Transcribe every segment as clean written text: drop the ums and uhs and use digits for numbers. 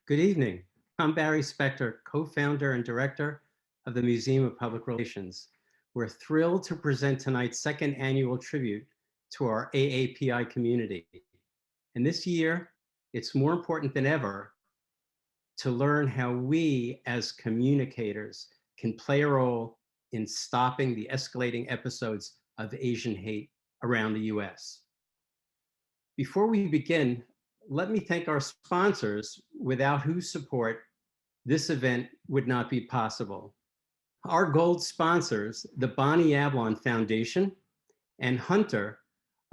Good evening. I'm Barry Spector, co-founder and director of the Museum of Public Relations. We're thrilled to present tonight's second annual tribute to our AAPI community. And this year, it's more important than ever to learn how we as communicators can play a role in stopping the escalating episodes of Asian hate around the US. Before we begin, let me thank our sponsors, without whose support this event would not be possible. Our gold sponsors, the Bonnie Avalon Foundation and Hunter,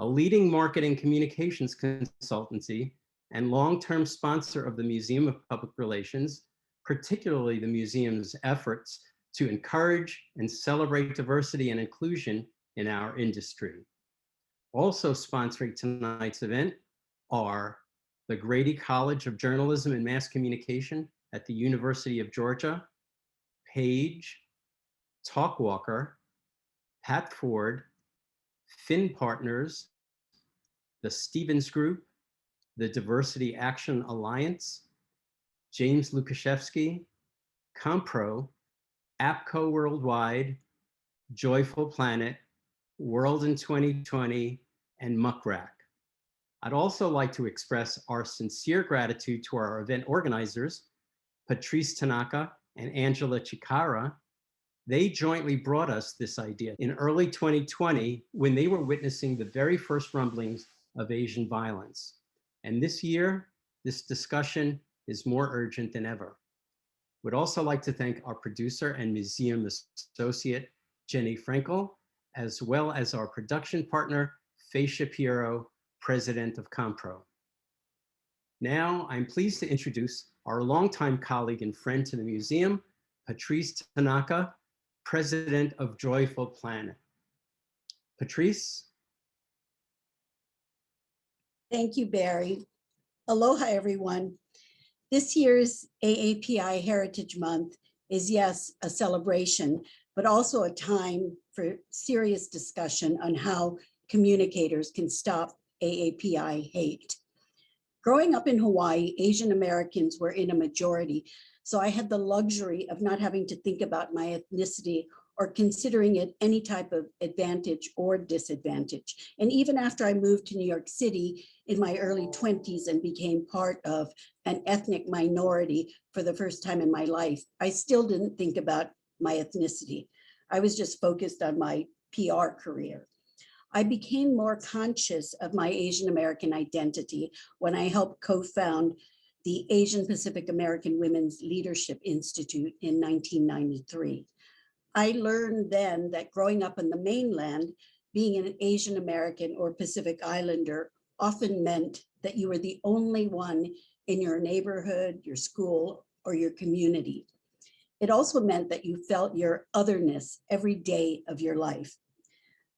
a leading marketing communications consultancy and long-term sponsor of the Museum of Public Relations, particularly the museum's efforts to encourage and celebrate diversity and inclusion in our industry. Also sponsoring tonight's event are the Grady College of Journalism and Mass Communication at the University of Georgia, Page, Talkwalker, Pat Ford, Finn Partners, the Stevens Group, the Diversity Action Alliance, James Lukashevsky, Compro, APCO Worldwide, Joyful Planet, World in 2020, and Muckrack. I'd also like to express our sincere gratitude to our event organizers, Patrice Tanaka and Angela Chikara. They jointly brought us this idea in early 2020 when they were witnessing the very first rumblings of Asian violence. And this year, this discussion is more urgent than ever. Would also like to thank our producer and museum associate, Jenny Frankel, as well as our production partner, Faye Shapiro, president of Compro. Now, I'm pleased to introduce our longtime colleague and friend to the museum, Patrice Tanaka, president of Joyful Planet. Patrice? Thank you, Barry. Aloha, everyone. This year's AAPI Heritage Month is, yes, a celebration, but also a time for serious discussion on how communicators can stop AAPI hate. Growing up in Hawaii, Asian Americans were in a majority, so I had the luxury of not having to think about my ethnicity or considering it any type of advantage or disadvantage. And even after I moved to New York City in my early 20s and became part of an ethnic minority for the first time in my life, I still didn't think about my ethnicity. I was just focused on my PR career. I became more conscious of my Asian American identity when I helped co-found the Asian Pacific American Women's Leadership Institute in 1993. I learned then that growing up on the mainland, being an Asian American or Pacific Islander often meant that you were the only one in your neighborhood, your school, or your community. It also meant that you felt your otherness every day of your life.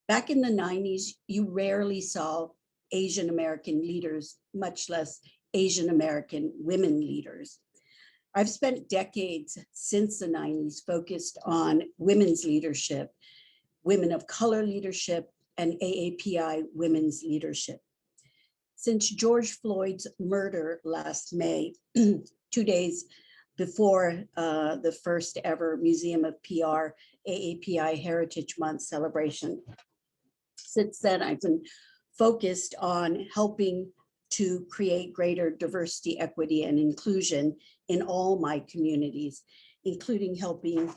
Back in the 90s, you rarely saw Asian American leaders, much less Asian American women leaders. I've spent decades since the 90s focused on women's leadership, women of color leadership, and AAPI women's leadership. Since George Floyd's murder last May, 2 days before the first ever Museum of PR AAPI Heritage Month celebration, since then, I've been focused on helping to create greater diversity, equity, and inclusion in all my communities, including helping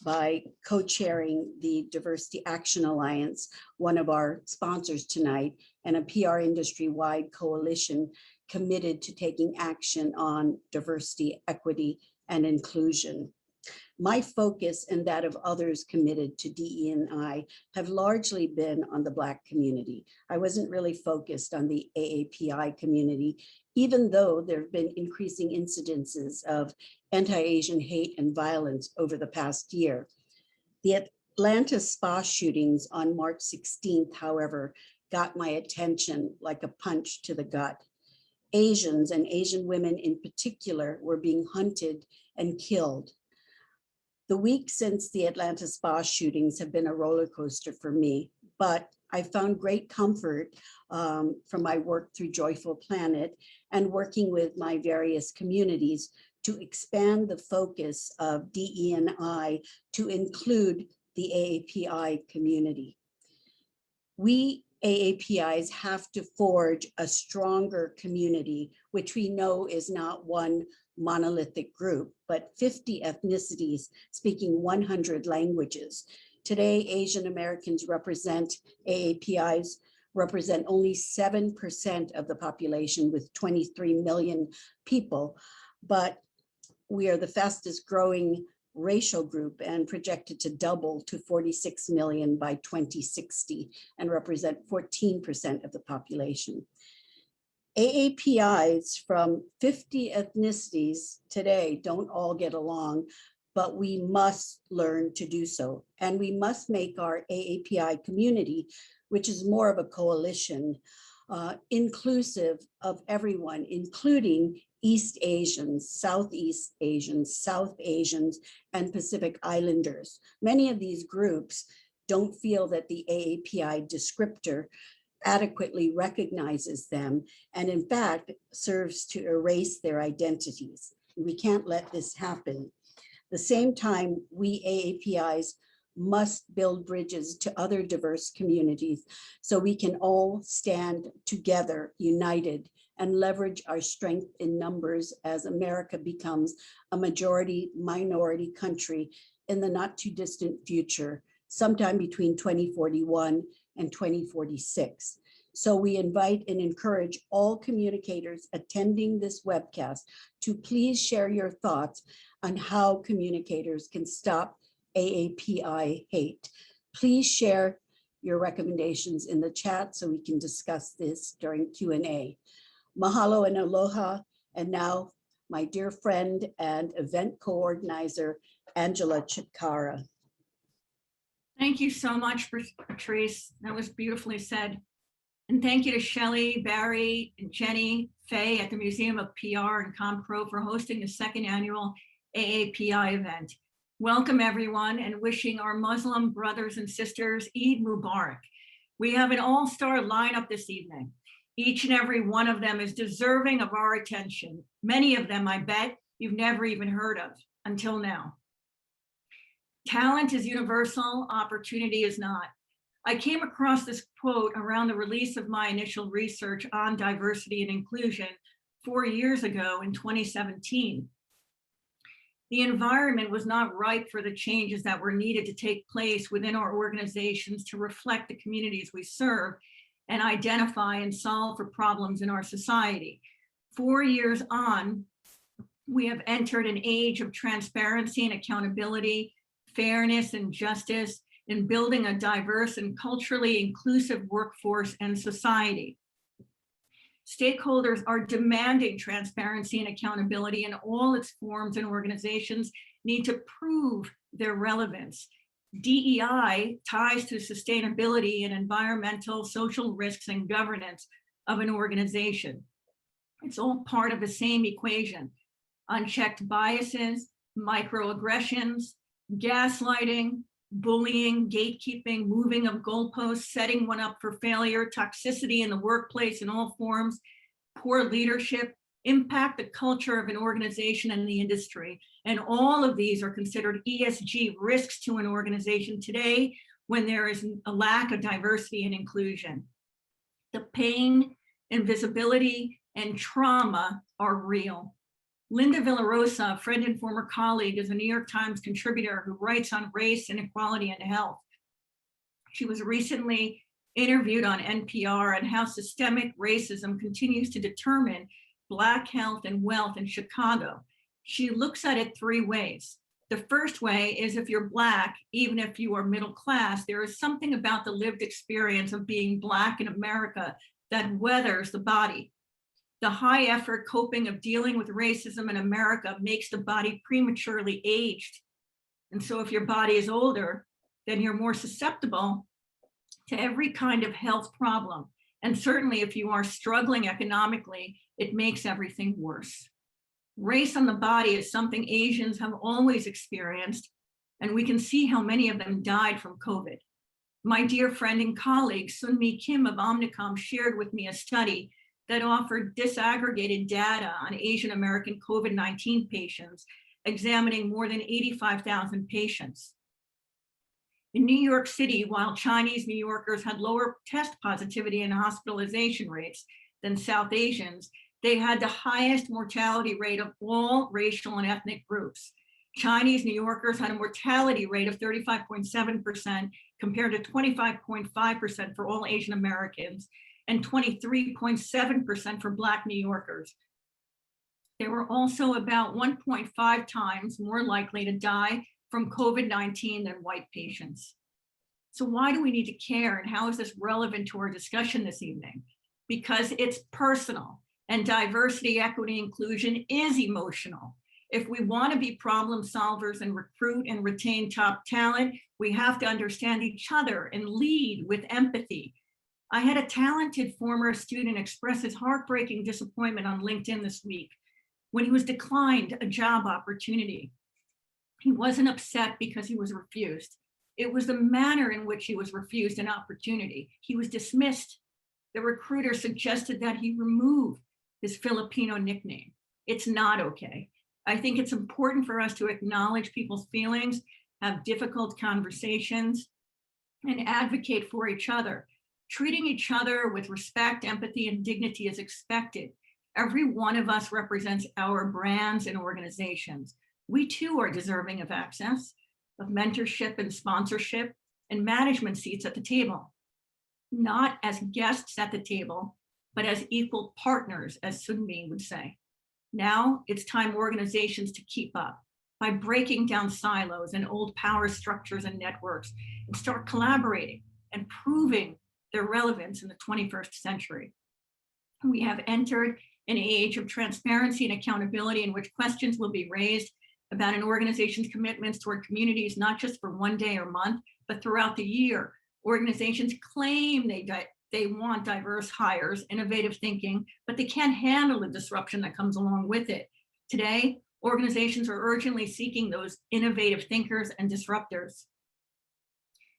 by co-chairing the Diversity Action Alliance, one of our sponsors tonight, and a PR industry-wide coalition committed to taking action on diversity, equity, and inclusion. My focus and that of others committed to DE&I have largely been on the Black community. I wasn't really focused on the AAPI community, even though there have been increasing incidences of anti-Asian hate and violence over the past year. The Atlanta spa shootings on March 16th, however, got my attention like a punch to the gut. Asians and Asian women in particular were being hunted and killed. The week since the Atlanta spa shootings have been a roller coaster for me, but I found great comfort from my work through Joyful Planet and working with my various communities to expand the focus of DE&I to include the AAPI community. We AAPIs have to forge a stronger community, which we know is not one monolithic group, but 50 ethnicities speaking 100 languages. Today, Asian Americans AAPIs represent only 7% of the population with 23 million people, but we are the fastest growing racial group and projected to double to 46 million by 2060 and represent 14% of the population. AAPIs from 50 ethnicities today don't all get along, but we must learn to do so. And we must make our AAPI community, which is more of a coalition, inclusive of everyone, including East Asians, Southeast Asians, South Asians, and Pacific Islanders. Many of these groups don't feel that the AAPI descriptor adequately recognizes them, and in fact, serves to erase their identities. We can't let this happen. At the same time, we AAPIs must build bridges to other diverse communities so we can all stand together, united, and leverage our strength in numbers as America becomes a majority minority country in the not too distant future, sometime between 2041 and 2046. So we invite and encourage all communicators attending this webcast to please share your thoughts on how communicators can stop AAPI hate. Please share your recommendations in the chat so we can discuss this during Q&A. Mahalo and aloha. And now my dear friend and event co-organizer, Angela Chitkara. Thank you so much, Patrice. That was beautifully said. And thank you to Shelley, Barry, and Jenny, Faye at the Museum of PR and ComPro for hosting the second annual AAPI event. Welcome everyone, and wishing our Muslim brothers and sisters Eid Mubarak. We have an all-star lineup this evening. Each and every one of them is deserving of our attention. Many of them, I bet, you've never even heard of until now. Talent is universal, opportunity is not. I came across this quote around the release of my initial research on diversity and inclusion 4 years ago in 2017. The environment was not ripe for the changes that were needed to take place within our organizations to reflect the communities we serve and identify and solve for problems in our society. 4 years on, we have entered an age of transparency and accountability, fairness and justice, in building a diverse and culturally inclusive workforce and society. Stakeholders are demanding transparency and accountability in all its forms, and organizations need to prove their relevance. DEI ties to sustainability and environmental, social risks and governance of an organization. It's all part of the same equation. Unchecked biases, microaggressions, gaslighting, bullying, gatekeeping, moving of goalposts, setting one up for failure, toxicity in the workplace in all forms, poor leadership, impact the culture of an organization and the industry. And all of these are considered ESG risks to an organization today when there is a lack of diversity and inclusion. The pain, invisibility, and trauma are real. Linda Villarosa, a friend and former colleague, is a New York Times contributor who writes on race, inequality, and health. She was recently interviewed on NPR on how systemic racism continues to determine Black health and wealth in Chicago. She looks at it 3 ways. The first way is if you're Black, even if you are middle class, there is something about the lived experience of being Black in America that weathers the body. The high effort coping of dealing with racism in America makes the body prematurely aged. And so if your body is older, then you're more susceptible to every kind of health problem. And certainly if you are struggling economically, it makes everything worse. Race on the body is something Asians have always experienced, and we can see how many of them died from COVID. My dear friend and colleague, Sunmi Kim of Omnicom, shared with me a study that offered disaggregated data on Asian American COVID-19 patients, examining more than 85,000 patients. In New York City, while Chinese New Yorkers had lower test positivity and hospitalization rates than South Asians, they had the highest mortality rate of all racial and ethnic groups. Chinese New Yorkers had a mortality rate of 35.7% compared to 25.5% for all Asian Americans and 23.7% for Black New Yorkers. They were also about 1.5 times more likely to die from COVID-19 than white patients. So why do we need to care, and how is this relevant to our discussion this evening? Because it's personal, and diversity, equity, inclusion is emotional. If we want to be problem solvers and recruit and retain top talent, we have to understand each other and lead with empathy. I had a talented former student express his heartbreaking disappointment on LinkedIn this week when he was declined a job opportunity. He wasn't upset because he was refused. It was the manner in which he was refused an opportunity. He was dismissed. The recruiter suggested that he remove his Filipino nickname. It's not okay. I think it's important for us to acknowledge people's feelings, have difficult conversations, and advocate for each other. Treating each other with respect, empathy, and dignity is expected. Every one of us represents our brands and organizations. We too are deserving of access, of mentorship and sponsorship, and management seats at the table. Not as guests at the table, but as equal partners, as Sunmi would say. Now it's time organizations to keep up by breaking down silos and old power structures and networks and start collaborating and proving their relevance in the 21st century. We have entered an age of transparency and accountability in which questions will be raised about an organization's commitments toward communities, not just for one day or month, but throughout the year. Organizations claim they want diverse hires, innovative thinking, but they can't handle the disruption that comes along with it. Today, organizations are urgently seeking those innovative thinkers and disruptors.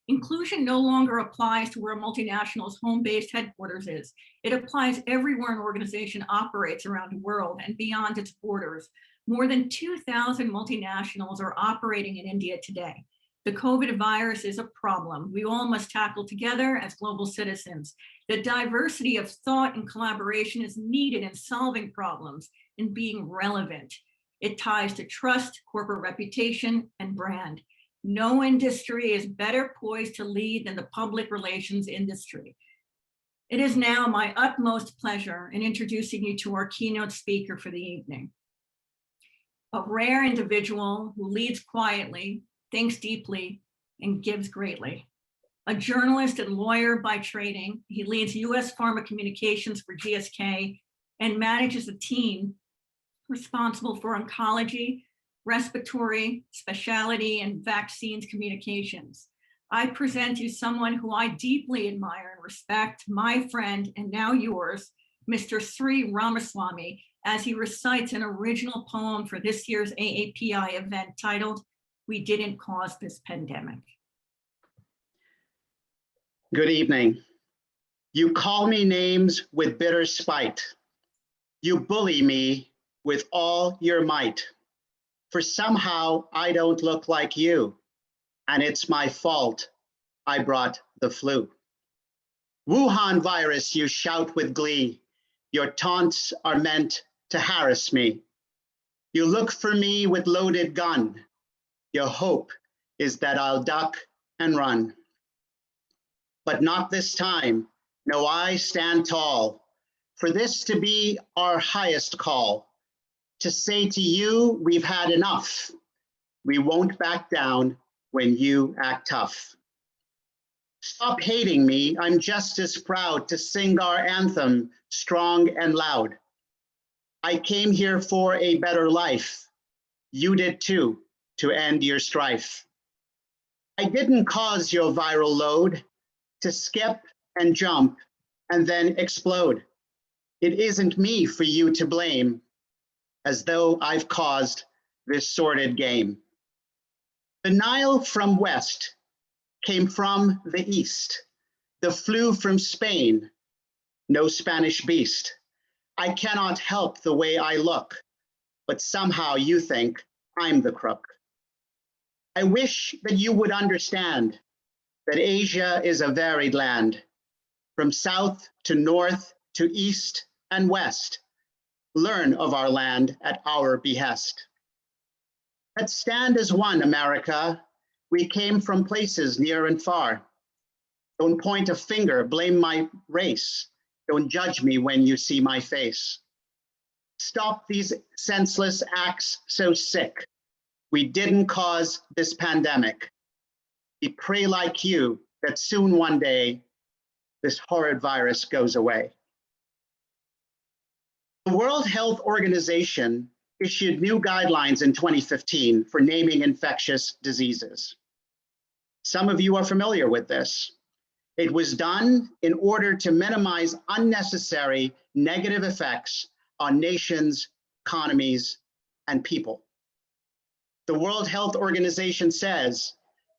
Inclusion no longer applies to where a multinational's home-based headquarters is. It applies everywhere an organization operates around the world and beyond its borders. More than 2,000 multinationals are operating in India today. The COVID virus is a problem we all must tackle together as global citizens. The diversity of thought and collaboration is needed in solving problems and being relevant. It ties to trust, corporate reputation, and brand. No industry is better poised to lead than the public relations industry. It is now my utmost pleasure in introducing you to our keynote speaker for the evening. A rare individual who leads quietly, thinks deeply, and gives greatly. A journalist and lawyer by training, he leads US Pharma Communications for GSK and manages a team responsible for oncology, respiratory, specialty, and vaccines communications. I present you someone who I deeply admire and respect, my friend, and now yours, Mr. Sri Ramaswamy, as he recites an original poem for this year's AAPI event titled, "We Didn't Cause This Pandemic." Good evening. You call me names with bitter spite. You bully me with all your might. For somehow I don't look like you, and it's my fault I brought the flu. Wuhan virus, you shout with glee. Your taunts are meant to harass me. You look for me with loaded gun. Your hope is that I'll duck and run. But not this time. No, I stand tall. For this to be our highest call. To say to you, we've had enough. We won't back down when you act tough. Stop hating me. I'm just as proud to sing our anthem strong and loud. I came here for a better life. You did too, to end your strife. I didn't cause your viral load to skip and jump and then explode. It isn't me for you to blame, as though I've caused this sordid game. The Nile from west came from the East. The flu from Spain, no Spanish beast. I cannot help the way I look, but somehow you think I'm the crook. I wish that you would understand that Asia is a varied land, from south to north to east and west. Learn of our land at our behest. Let's stand as one, America. We came from places near and far. Don't point a finger, blame my race. Don't judge me when you see my face. Stop these senseless acts so sick. We didn't cause this pandemic. We pray like you that soon one day this horrid virus goes away. The World Health Organization issued new guidelines in 2015 for naming infectious diseases. Some of you are familiar with this. It was done in order to minimize unnecessary negative effects on nations, economies, and people. The World Health Organization says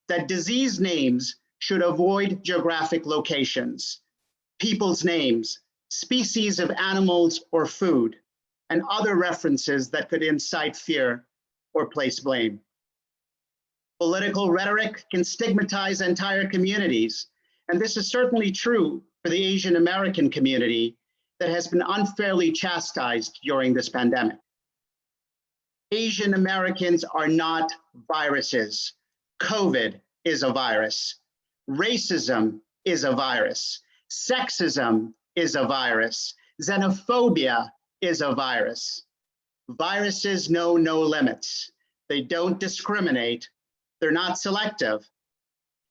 that disease names should avoid geographic locations, people's names, species of animals or food, and other references that could incite fear or place blame. Political rhetoric can stigmatize entire communities, and this is certainly true for the Asian American community that has been unfairly chastised during this pandemic. Asian Americans are not viruses. COVID is a virus. Racism is a virus. Sexism is a virus. Xenophobia is a virus. Viruses know no limits. They don't discriminate. They're not selective.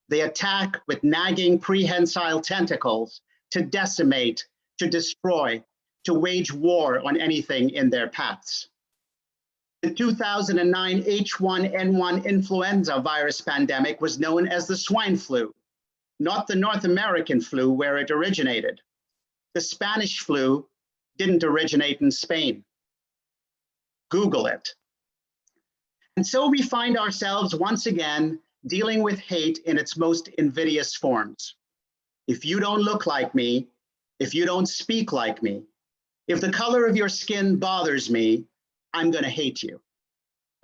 They attack with nagging prehensile tentacles to decimate, to destroy, to wage war on anything in their paths. The 2009 H1N1 influenza virus pandemic was known as the swine flu, not the North American flu where it originated. The Spanish flu didn't originate in Spain. Google it. And so we find ourselves once again dealing with hate in its most invidious forms. If you don't look like me, if you don't speak like me, if the color of your skin bothers me, I'm going to hate you.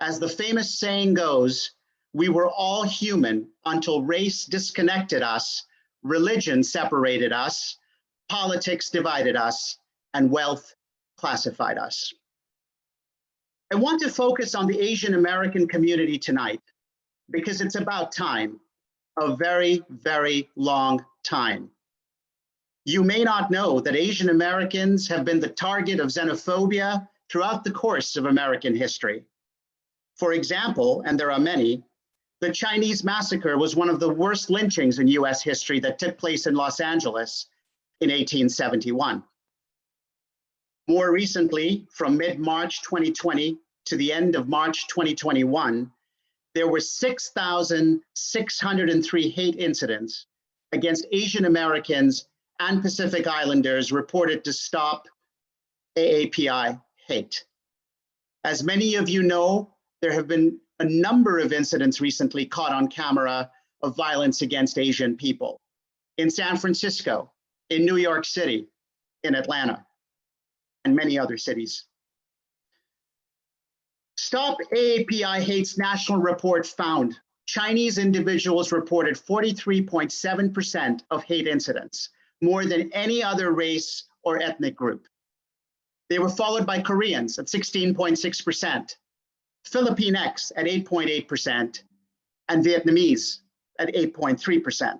As the famous saying goes, we were all human until race disconnected us, religion separated us, politics divided us, and wealth classified us. I want to focus on the Asian American community tonight because it's about time, a very, very long time. You may not know that Asian Americans have been the target of xenophobia throughout the course of American history. For example, and there are many, the Chinese massacre was one of the worst lynchings in US history that took place in Los Angeles in 1871. More recently, from mid-March 2020 to the end of March 2021, there were 6,603 hate incidents against Asian Americans and Pacific Islanders reported to stop AAPI Hate. As many of you know, there have been a number of incidents recently caught on camera of violence against Asian people in San Francisco, in New York City, in Atlanta, and many other cities. Stop AAPI Hate's national report found Chinese individuals reported 43.7% of hate incidents, more than any other race or ethnic group. They were followed by Koreans at 16.6%, Filipinx at 8.8%, and Vietnamese at 8.3%.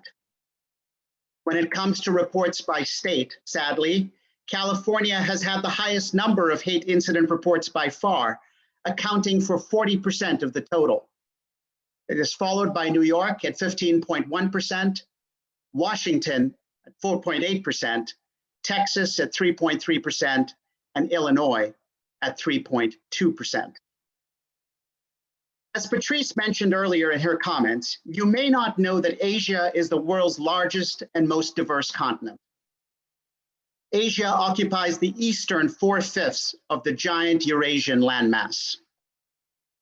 When it comes to reports by state, sadly, California has had the highest number of hate incident reports by far, accounting for 40% of the total. It is followed by New York at 15.1%, Washington at 4.8%, Texas at 3.3%, and Illinois at 3.2%. As Patrice mentioned earlier in her comments, you may not know that Asia is the world's largest and most diverse continent. Asia occupies the eastern 4/5 of the giant Eurasian landmass.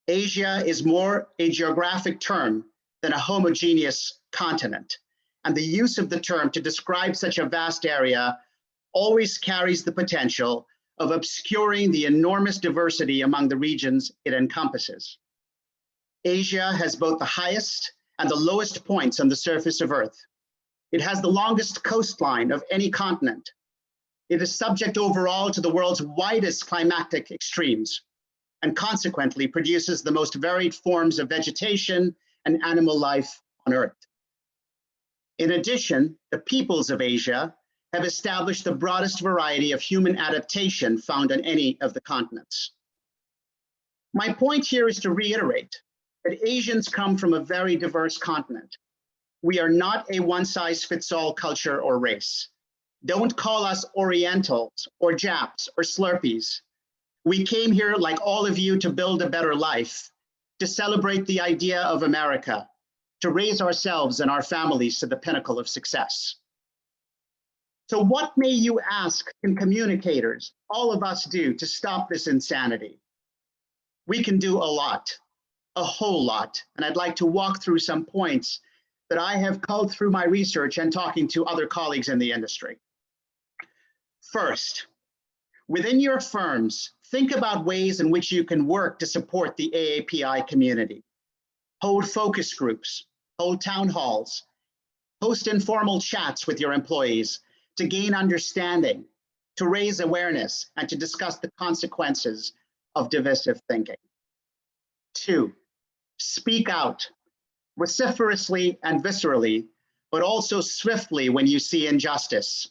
Asia is more a geographic term than a homogeneous continent, and the use of the term to describe such a vast area always carries the potential of obscuring the enormous diversity among the regions it encompasses. Asia has both the highest and the lowest points on the surface of Earth. It has the longest coastline of any continent. It is subject overall to the world's widest climatic extremes, and consequently produces the most varied forms of vegetation and animal life on Earth. In addition, the peoples of Asia have established the broadest variety of human adaptation found on any of the continents. My point here is to reiterate that Asians come from a very diverse continent. We are not a one-size-fits-all culture or race. Don't call us Orientals or Japs or Slurpees. We came here, like all of you, to build a better life, to celebrate the idea of America, to raise ourselves and our families to the pinnacle of success. So what may you ask can communicators, all of us, do to stop this insanity? We can do a lot, a whole lot, and I'd like to walk through some points that I have culled through my research and talking to other colleagues in the industry. First, within your firms, think about ways in which you can work to support the AAPI community. Hold focus groups, hold town halls, host informal chats with your employees to gain understanding, to raise awareness, and to discuss the consequences of divisive thinking. 2, speak out, vociferously and viscerally, but also swiftly when you see injustice.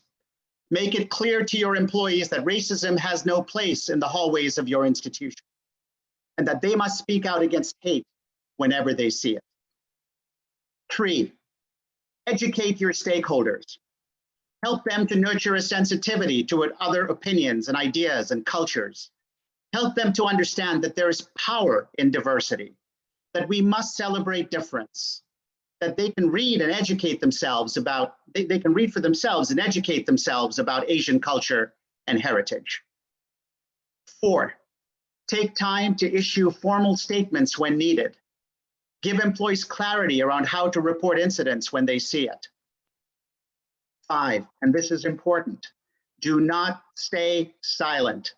Make it clear to your employees that racism has no place in the hallways of your institution, and that they must speak out against hate whenever they see it. 3, educate your stakeholders. Help them to nurture a sensitivity to other opinions and ideas and cultures. Help them to understand that there is power in diversity, that we must celebrate difference, that they can read and educate themselves about, they can read for themselves and educate themselves about Asian culture and heritage. 4, take time to issue formal statements when needed. Give employees clarity around how to report incidents when they see it. 5, and this is important, do not stay silent.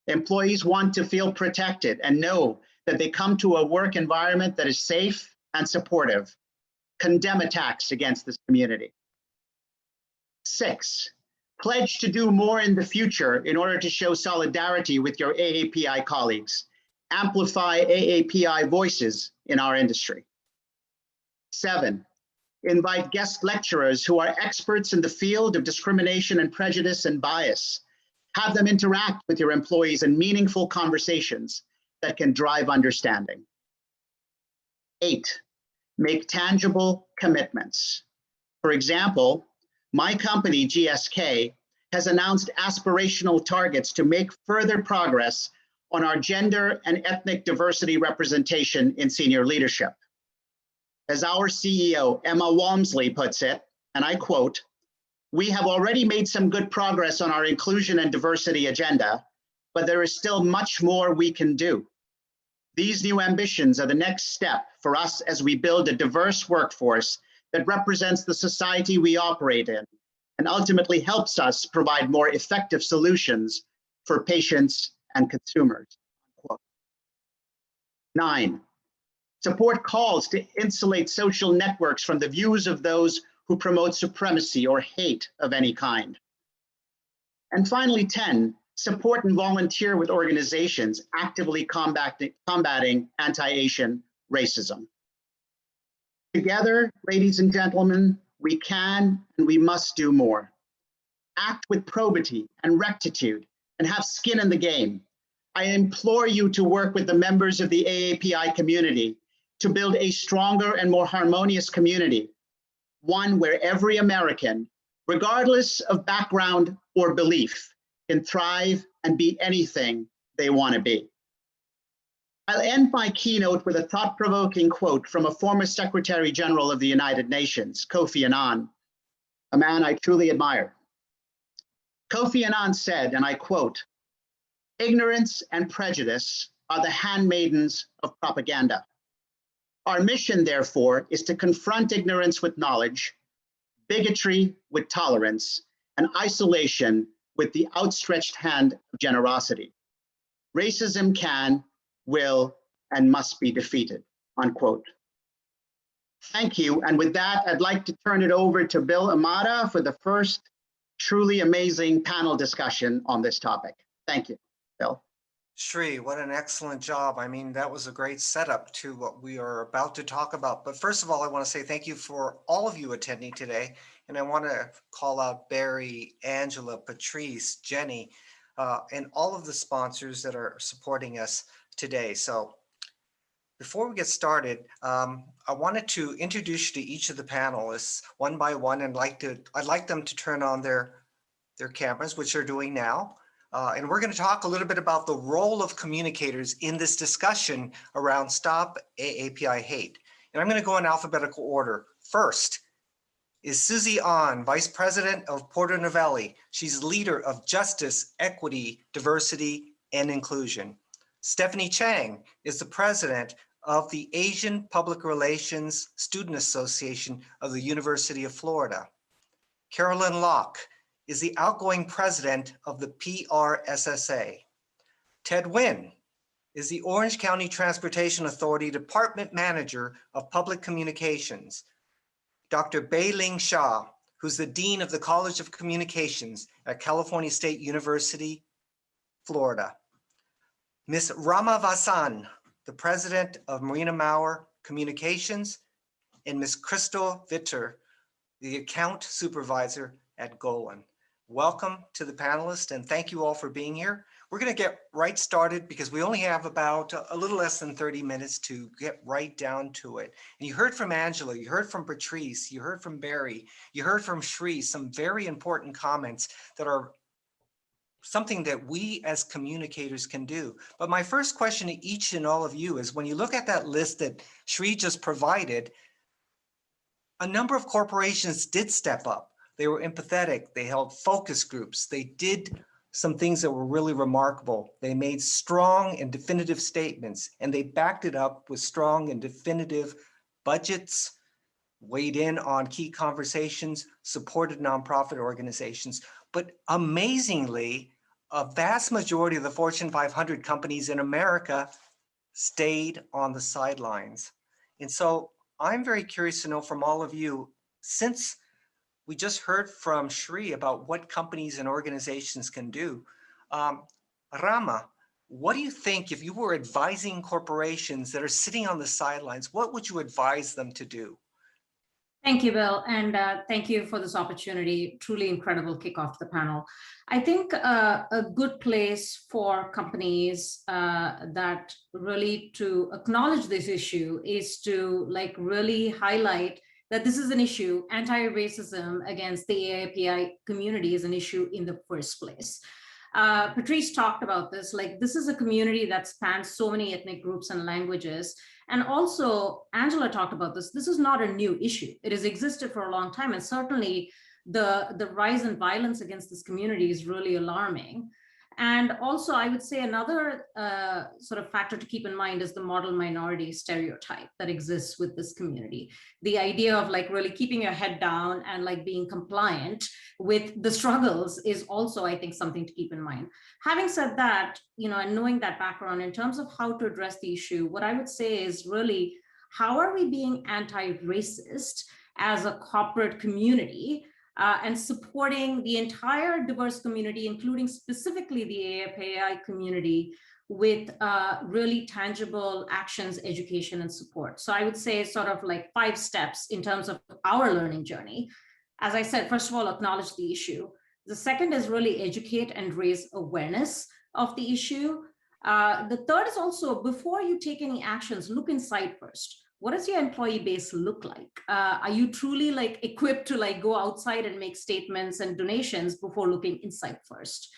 Employees want to feel protected and know that they come to a work environment that is safe and supportive. Condemn attacks against this community. 6, pledge to do more in the future in order to show solidarity with your AAPI colleagues. Amplify AAPI voices in our industry. 7, invite guest lecturers who are experts in the field of discrimination and prejudice and bias. Have them interact with your employees in meaningful conversations that can drive understanding. 8, make tangible commitments. For example, my company, GSK, has announced aspirational targets to make further progress on our gender and ethnic diversity representation in senior leadership. As our CEO, Emma Walmsley, puts it, and I quote, "We have already made some good progress on our inclusion and diversity agenda, but there is still much more we can do. These new ambitions are the next step for us as we build a diverse workforce that represents the society we operate in and ultimately helps us provide more effective solutions for patients and consumers." 9, support calls to insulate social networks from the views of those who promote supremacy or hate of any kind. And finally, 10, support and volunteer with organizations actively combating anti-Asian racism. Together, ladies and gentlemen, we can and we must do more. Act with probity and rectitude and have skin in the game. I implore you to work with the members of the AAPI community to build a stronger and more harmonious community, one where every American, regardless of background or belief, can thrive and be anything they want to be. I'll end my keynote with a thought-provoking quote from a former Secretary General of the United Nations, Kofi Annan, a man I truly admire. Kofi Annan said, and I quote, "Ignorance and prejudice are the handmaidens of propaganda. Our mission, therefore, is to confront ignorance with knowledge, bigotry with tolerance, and isolation with the outstretched hand of generosity. Racism can, will, and must be defeated, unquote. Thank you. And with that, I'd like to turn it over to Bill Amata for the first truly amazing panel discussion on this topic. Thank you, Bill. Shri, what an excellent job. I mean, that was a great setup to what we are about to talk about. But first of all, I want to say thank you for all of you attending today. And I want to call out Barry, Angela, Patrice, Jenny, and all of the sponsors that are supporting us today. So before we get started, I wanted to introduce you to each of the panelists one by one, and I'd like them to turn on their cameras, which they're doing now. And we're going to talk a little bit about the role of communicators in this discussion around Stop AAPI Hate. And I'm going to go in alphabetical order. First is Susie Ahn, Vice President of Porter Novelli. She's leader of Justice, Equity, Diversity, and Inclusion. Stephanie Chang is the President of the Asian Public Relations Student Association of the University of Florida. Carolyn Locke is the outgoing president of the PRSSA. Ted Wynn is the Orange County Transportation Authority Department Manager of Public Communications. Dr. Bei-Ling Shah, who's the Dean of the College of Communications at California State University, Florida. Ms. Rama Vasan, the president of Marina Maurer Communications, and Ms. Crystal Vitter, the account supervisor at Golan. Welcome to the panelists, and thank you all for being here. We're going to get right started because we only have about a little less than 30 minutes to get right down to it. And you heard from Angela, you heard from Patrice, you heard from Barry, you heard from Shri, some very important comments that are something that we as communicators can do. But my first question to each and all of you is, when you look at that list that Shri just provided, a number of corporations did step up. They were empathetic, they held focus groups, they did some things that were really remarkable. They made strong and definitive statements, and they backed it up with strong and definitive budgets, weighed in on key conversations, supported nonprofit organizations. But amazingly, a vast majority of the Fortune 500 companies in America stayed on the sidelines. And so I'm very curious to know from all of you, since we just heard from Shri about what companies and organizations can do. Rama, what do you think, if you were advising corporations that are sitting on the sidelines, what would you advise them to do? Thank you, Bill, and thank you for this opportunity. Truly incredible kickoff to the panel. I think a good place for companies that really to acknowledge this issue is to really highlight that this is an issue. Anti-racism against the AAPI community is an issue in the first place. Patrice talked about this, this is a community that spans so many ethnic groups and languages. And also, Angela talked about this. This is not a new issue. It has existed for a long time. And certainly the rise in violence against this community is really alarming. And also, I would say another sort of factor to keep in mind is the model minority stereotype that exists with this community. The idea of really keeping your head down and being compliant with the struggles is also, I think, something to keep in mind. Having said that, and knowing that background in terms of how to address the issue, what I would say is really, how are we being anti-racist as a corporate community and supporting the entire diverse community, including specifically the AAPI community, with really tangible actions, education, and support. So I would say sort of 5 steps in terms of our learning journey. As I said, first of all, acknowledge the issue. The second is really educate and raise awareness of the issue. The third is also, before you take any actions, look inside first. What does your employee base look like? Are you truly equipped to go outside and make statements and donations before looking inside first?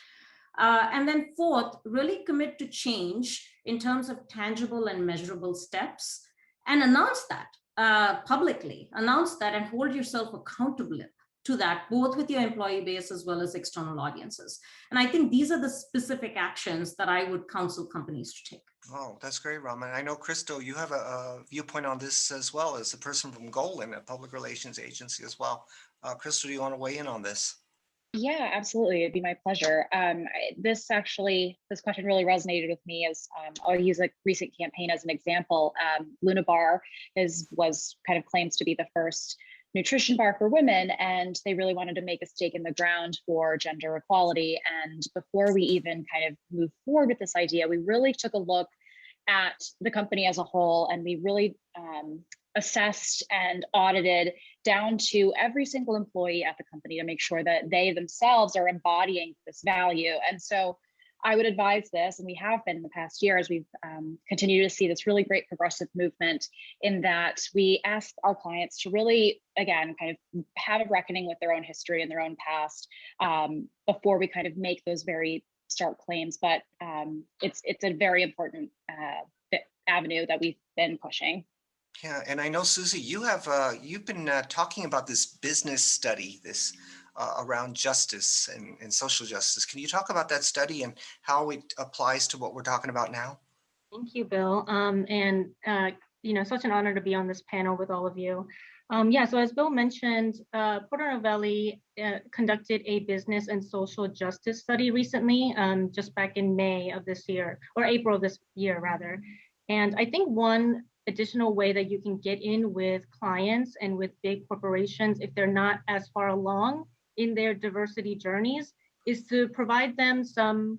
And then fourth, really commit to change in terms of tangible and measurable steps, and announce that publicly, announce that and hold yourself accountable to that, both with your employee base as well as external audiences. And I think these are the specific actions that I would counsel companies to take. Oh, that's great, Raman. I know, Crystal, you have a viewpoint on this as well as a person from Golan, a public relations agency as well. Crystal, do you want to weigh in on this? Yeah, absolutely. It'd be my pleasure. This question really resonated with me as I'll use a recent campaign as an example. Luna Bar was kind of claims to be the first nutrition bar for women, and they really wanted to make a stake in the ground for gender equality. And before we even kind of moved forward with this idea, we really took a look at the company as a whole, and we really assessed and audited down to every single employee at the company to make sure that they themselves are embodying this value. And so I would advise this, and we have been in the past year as we've continued to see this really great progressive movement, in that we ask our clients to really, again, kind of have a reckoning with their own history and their own past before we kind of make those very stark claims. But it's a very important avenue that we've been pushing. Yeah, and I know, Susie, you've been talking about this business study, this around justice and social justice. Can you talk about that study and how it applies to what we're talking about now? Thank you, Bill. Such an honor to be on this panel with all of you. So as Bill mentioned, Porter Novelli conducted a business and social justice study recently, just back in May of this year, or April of this year, rather. And I think one additional way that you can get in with clients and with big corporations, if they're not as far along in their diversity journeys, is to provide them some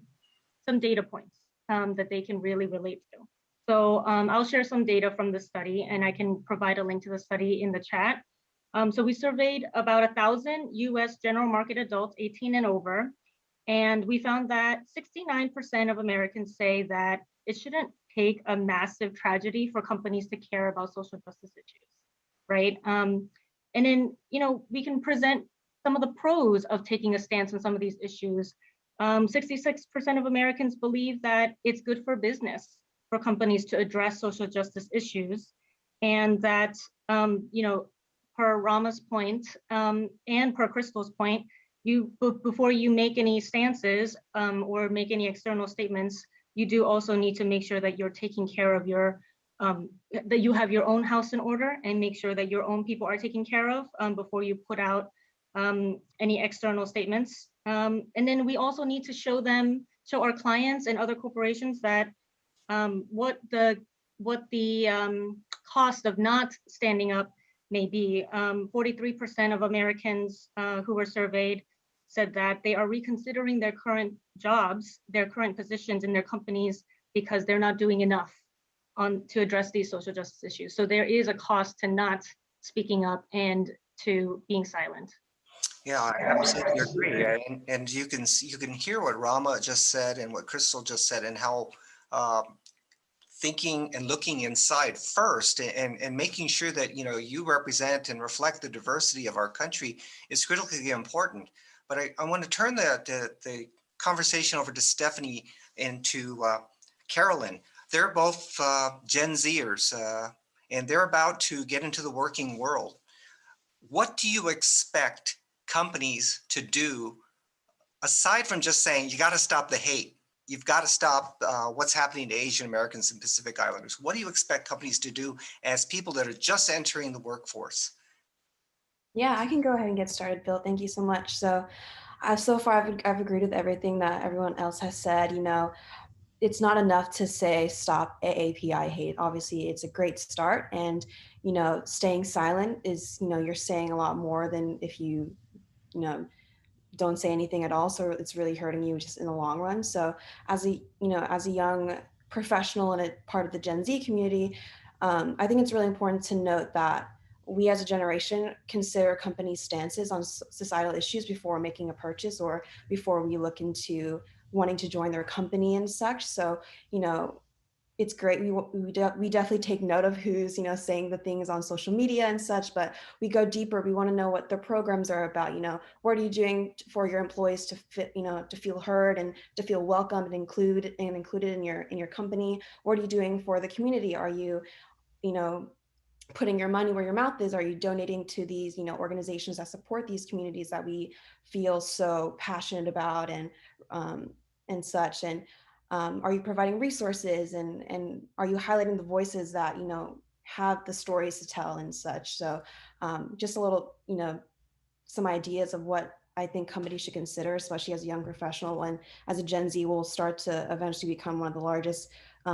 data points that they can really relate to. So I'll share some data from the study, and I can provide a link to the study in the chat. So we surveyed about 1,000 US general market adults 18 and over, and we found that 69% of Americans say that it shouldn't take a massive tragedy for companies to care about social justice issues, right? And then, we can present some of the pros of taking a stance on some of these issues. 66% of Americans believe that it's good for business for companies to address social justice issues, and that, per Rama's point and per Crystal's point, before you make any stances or make any external statements, you do also need to make sure that you're taking care of that you have your own house in order, and make sure that your own people are taken care of before you put out any external statements. And then we also need to show our clients and other corporations that what the cost of not standing up may be. 43% of Americans who were surveyed said that they are reconsidering their current jobs, their current positions in their companies, because they're not doing enough to address these social justice issues. So there is a cost to not speaking up and to being silent. Yeah, I absolutely agree. And you can hear what Rama just said and what Crystal just said, and how thinking and looking inside first and making sure that you represent and reflect the diversity of our country is critically important. But I want to turn the conversation over to Stephanie and to Carolyn. They're both Gen Zers, and they're about to get into the working world. What do you expect companies to do, aside from just saying, you got to stop the hate? You've got to stop what's happening to Asian Americans and Pacific Islanders. What do you expect companies to do as people that are just entering the workforce? Yeah, I can go ahead and get started, Bill. Thank you so much. So far I've agreed with everything that everyone else has said. It's not enough to say stop AAPI hate. Obviously, it's a great start, and staying silent is you're saying a lot more than if you don't say anything at all. So it's really hurting you just in the long run. So as a young professional and a part of the Gen Z community, I think it's really important to note that we as a generation consider companies' stances on societal issues before making a purchase or before we look into wanting to join their company and such. So, it's great. We definitely take note of who's, saying the things on social media and such, but we go deeper. We want to know what their programs are about. What are you doing for your employees to fit, to feel heard and to feel welcome and included in your company? What are you doing for the community? Are you, putting your money where your mouth is? Are you donating to these, organizations that support these communities that we feel so passionate about and such? And are you providing resources, and are you highlighting the voices that, have the stories to tell and such? So just a little, some ideas of what I think companies should consider, especially as a young professional, and as a Gen Z will start to eventually become one of the largest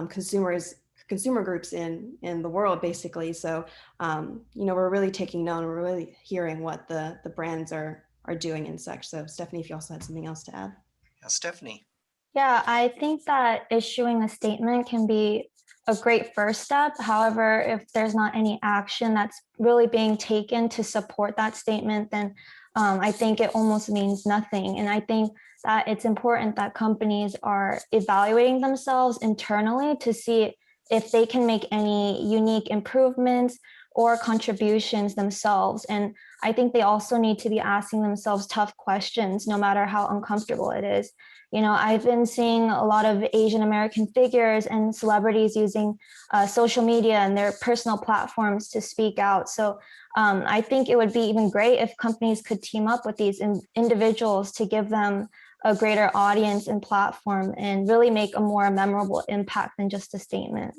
consumer groups in the world, basically. So we're really taking note, and we're really hearing what the brands are doing and such. So Stephanie, if you also had something else to add. Yeah, Stephanie. Yeah, I think that issuing a statement can be a great first step. However, if there's not any action that's really being taken to support that statement, then I think it almost means nothing. And I think that it's important that companies are evaluating themselves internally to see if they can make any unique improvements or contributions themselves. And I think they also need to be asking themselves tough questions, no matter how uncomfortable it is. I've been seeing a lot of Asian American figures and celebrities using social media and their personal platforms to speak out. So I think it would be even great if companies could team up with these individuals to give them a greater audience and platform and really make a more memorable impact than just a statement.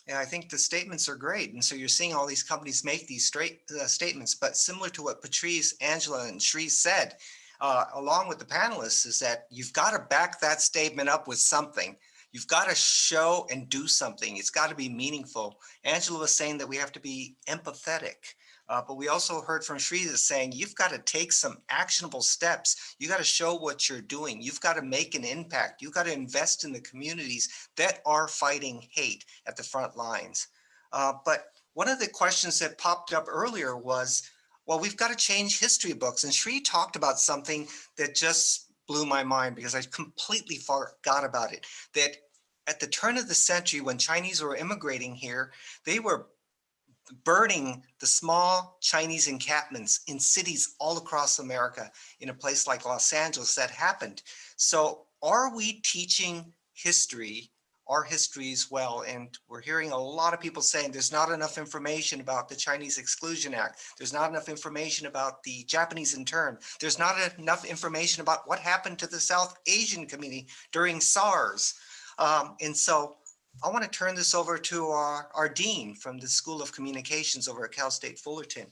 Yeah, I think the statements are great. And so you're seeing all these companies make these statements, but similar to what Patrice, Angela, and Shri said, along with the panelists, is that you've got to back that statement up with something. You've got to show and do something. It's got to be meaningful. Angela was saying that we have to be empathetic. But we also heard from Shri saying you've got to take some actionable steps. You got to show what you're doing. You've got to make an impact. You've got to invest in the communities that are fighting hate at the front lines. But one of the questions that popped up earlier was, well, we've got to change history books. And Shri talked about something that just blew my mind because I completely forgot about it. That at the turn of the century, when Chinese were immigrating here, they were burning the small Chinese encampments in cities all across America. In a place like Los Angeles, that happened. So are we teaching history, our histories well? And we're hearing a lot of people saying there's not enough information about the Chinese Exclusion Act. There's not enough information about the Japanese intern. There's not enough information about what happened to the South Asian community during SARS. And so I want to turn this over to our dean from the School of Communications over at Cal State Fullerton.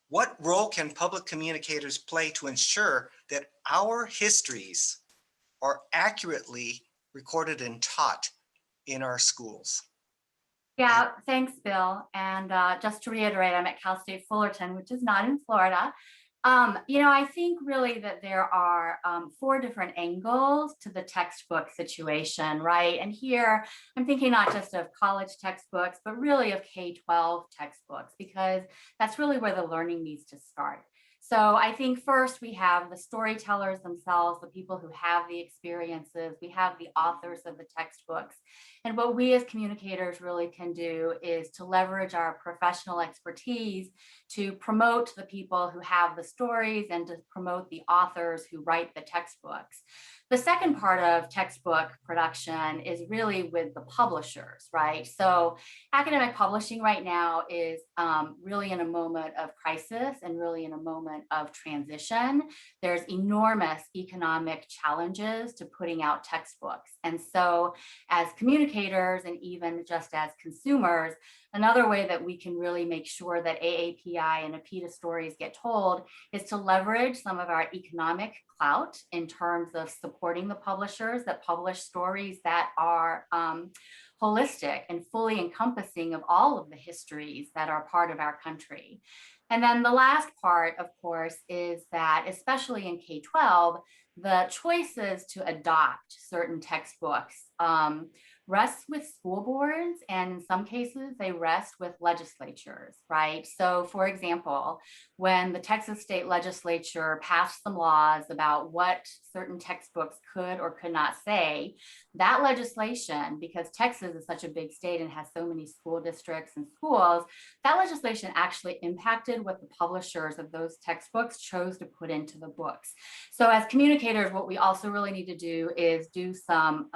What role can public communicators play to ensure that our histories are accurately recorded and taught in our schools? Yeah, thanks, Bill. And just to reiterate, I'm at Cal State Fullerton, which is not in Florida. I think really that there are 4 different angles to the textbook situation, right? And here I'm thinking not just of college textbooks, but really of K-12 textbooks, because that's really where the learning needs to start. So I think first we have the storytellers themselves, the people who have the experiences, we have the authors of the textbooks. And what we as communicators really can do is to leverage our professional expertise to promote the people who have the stories and to promote the authors who write the textbooks. The second part of textbook production is really with the publishers, right? So academic publishing right now is really in a moment of crisis and really in a moment of transition. There's enormous economic challenges to putting out textbooks. And so as communicators and even just as consumers, another way that we can really make sure that AAPI and APITA stories get told is to leverage some of our economic clout in terms of supporting the publishers that publish stories that are holistic and fully encompassing of all of the histories that are part of our country. And then the last part, of course, is that especially in K-12, the choices to adopt certain textbooks rests with school boards, and in some cases they rest with legislatures, right? So for example, when the Texas state legislature passed some laws about what certain textbooks could or could not say, that legislation, because Texas is such a big state and has so many school districts and schools, that legislation actually impacted what the publishers of those textbooks chose to put into the books. So as communicators, what we also really need to do is do some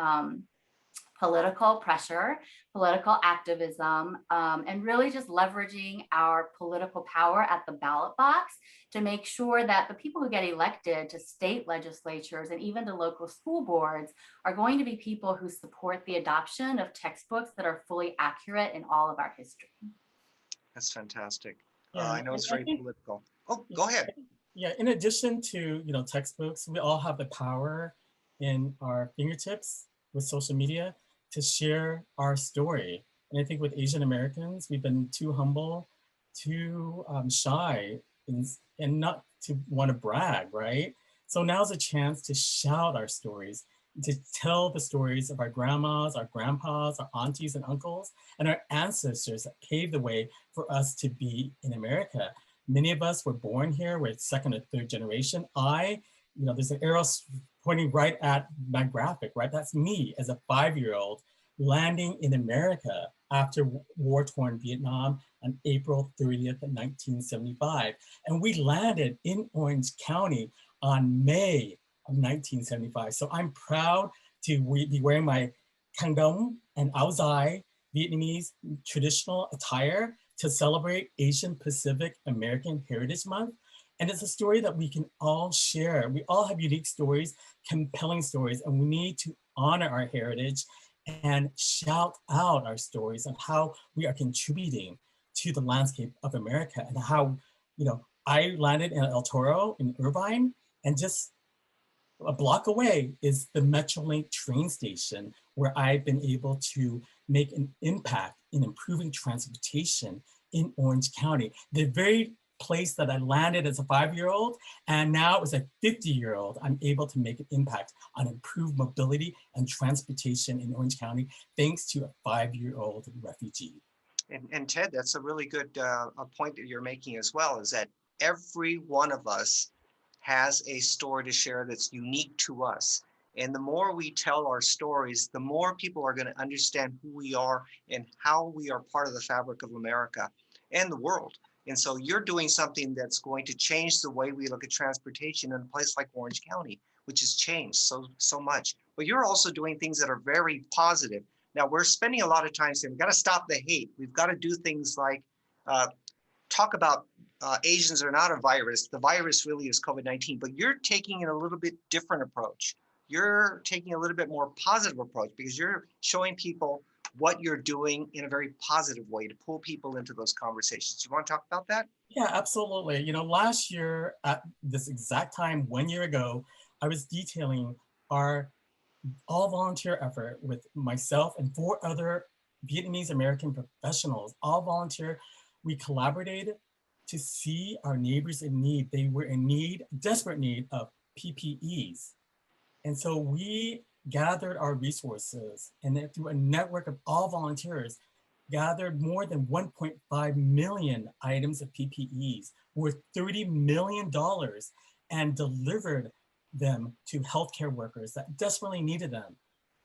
political pressure, political activism, and really just leveraging our political power at the ballot box to make sure that the people who get elected to state legislatures and even to local school boards are going to be people who support the adoption of textbooks that are fully accurate in all of our history. That's fantastic. Yeah, I know it's I very think- political. Oh, go ahead. Yeah, in addition to, textbooks, we all have the power in our fingertips with social media to share our story. And I think with Asian Americans, we've been too humble, too shy, and not to want to brag, right? So now's a chance to shout our stories, to tell the stories of our grandmas, our grandpas, our aunties and uncles, and our ancestors that paved the way for us to be in America. Many of us were born here, we're second or third generation. There's an arrow pointing right at my graphic, right? That's me as a 5-year-old landing in America after war-torn Vietnam on April 30th, 1975. And we landed in Orange County on May of 1975. So I'm proud to be wearing my Khang Dong and Áo Dài Vietnamese traditional attire to celebrate Asian Pacific American Heritage Month. And it's a story that we can all share. We all have unique stories, compelling stories, and we need to honor our heritage and shout out our stories on how we are contributing to the landscape of America and how, I landed in El Toro in Irvine, and just a block away is the Metrolink train station where I've been able to make an impact in improving transportation in Orange County. The very place that I landed as a 5-year-old, and now as a 50-year-old, I'm able to make an impact on improved mobility and transportation in Orange County, thanks to a 5-year-old refugee. And Ted, that's a really good point that you're making as well, is that every one of us has a story to share that's unique to us. And the more we tell our stories, the more people are going to understand who we are and how we are part of the fabric of America and the world. And so you're doing something that's going to change the way we look at transportation in a place like Orange County, which has changed so much. But you're also doing things that are very positive. Now, we're spending a lot of time saying we've got to stop the hate. We've got to do things like talk about Asians are not a virus. The virus really is COVID-19, but you're taking a little bit different approach. You're taking a little bit more positive approach because you're showing people what you're doing in a very positive way to pull people into those conversations. You want to talk about that? Yeah, absolutely. Last year at this exact time, 1 year ago, I was detailing our all-volunteer effort with myself and 4 other Vietnamese American professionals, all volunteer. We collaborated to see our neighbors in need. They were in need, desperate need of PPEs. And so we gathered our resources, and then through a network of all volunteers, gathered more than 1.5 million items of PPEs worth $30 million and delivered them to healthcare workers that desperately needed them,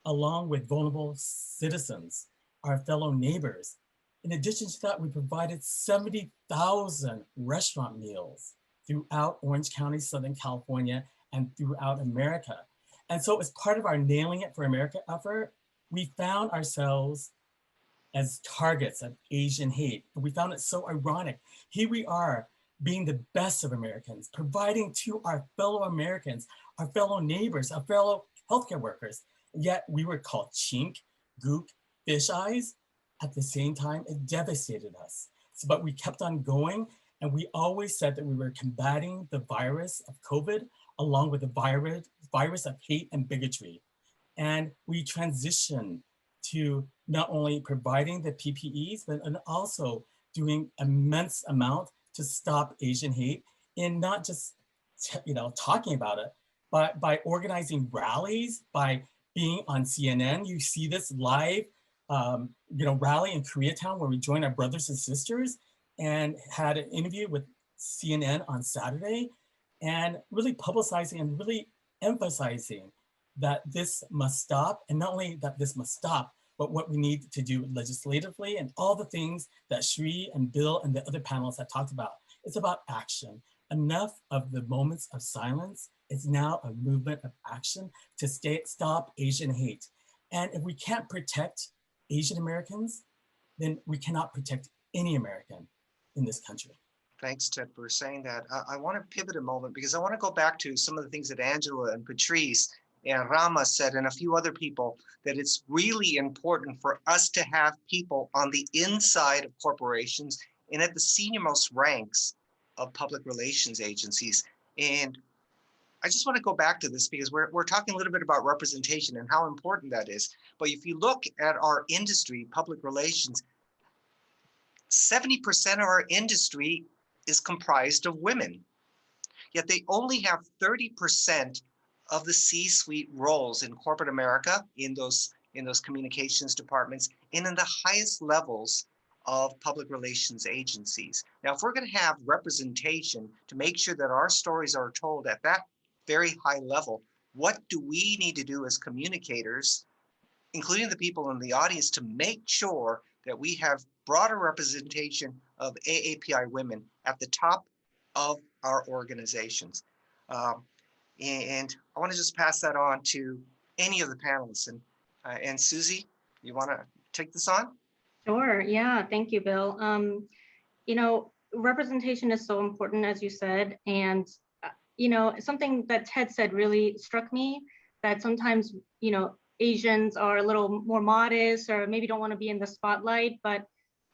along with vulnerable citizens, our fellow neighbors. In addition to that, we provided 70,000 restaurant meals throughout Orange County, Southern California, and throughout America. And so as part of our Nailing It for America effort, we found ourselves as targets of Asian hate. And we found it so ironic. Here we are being the best of Americans, providing to our fellow Americans, our fellow neighbors, our fellow healthcare workers. Yet we were called chink, gook, fish eyes. At the same time, it devastated us. But we kept on going, and we always said that we were combating the virus of COVID along with the virus of hate and bigotry. And we transitioned to not only providing the PPEs, but also doing immense amount to stop Asian hate, in not just talking about it, but by organizing rallies, by being on CNN. You see this live rally in Koreatown where we joined our brothers and sisters and had an interview with CNN on Saturday, and really publicizing and really emphasizing that this must stop. And not only that this must stop, but what we need to do legislatively and all the things that Shri and Bill and the other panelists have talked about. It's about action. Enough of the moments of silence. It's now a movement of action to stop Asian hate. And if we can't protect Asian Americans, then we cannot protect any American in this country. Thanks, Ted, for saying that. I want to pivot a moment because I want to go back to some of the things that Angela and Patrice and Rama said, and a few other people, that it's really important for us to have people on the inside of corporations and at the senior-most ranks of public relations agencies. And I just want to go back to this because we're talking a little bit about representation and how important that is. But if you look at our industry, public relations, 70% of our industry is comprised of women. Yet they only have 30% of the C-suite roles in corporate America, in those communications departments, and in the highest levels of public relations agencies. Now, if we're going to have representation to make sure that our stories are told at that very high level, what do we need to do as communicators, including the people in the audience, to make sure that we have broader representation of AAPI women at the top of our organizations? And I want to just pass that on to any of the panelists. And Susie, you want to take this on? Sure. Yeah. Thank you, Bill. You know, representation is so important, as you said. And, you know, something that Ted said really struck me, that sometimes, you know, Asians are a little more modest or maybe don't want to be in the spotlight, but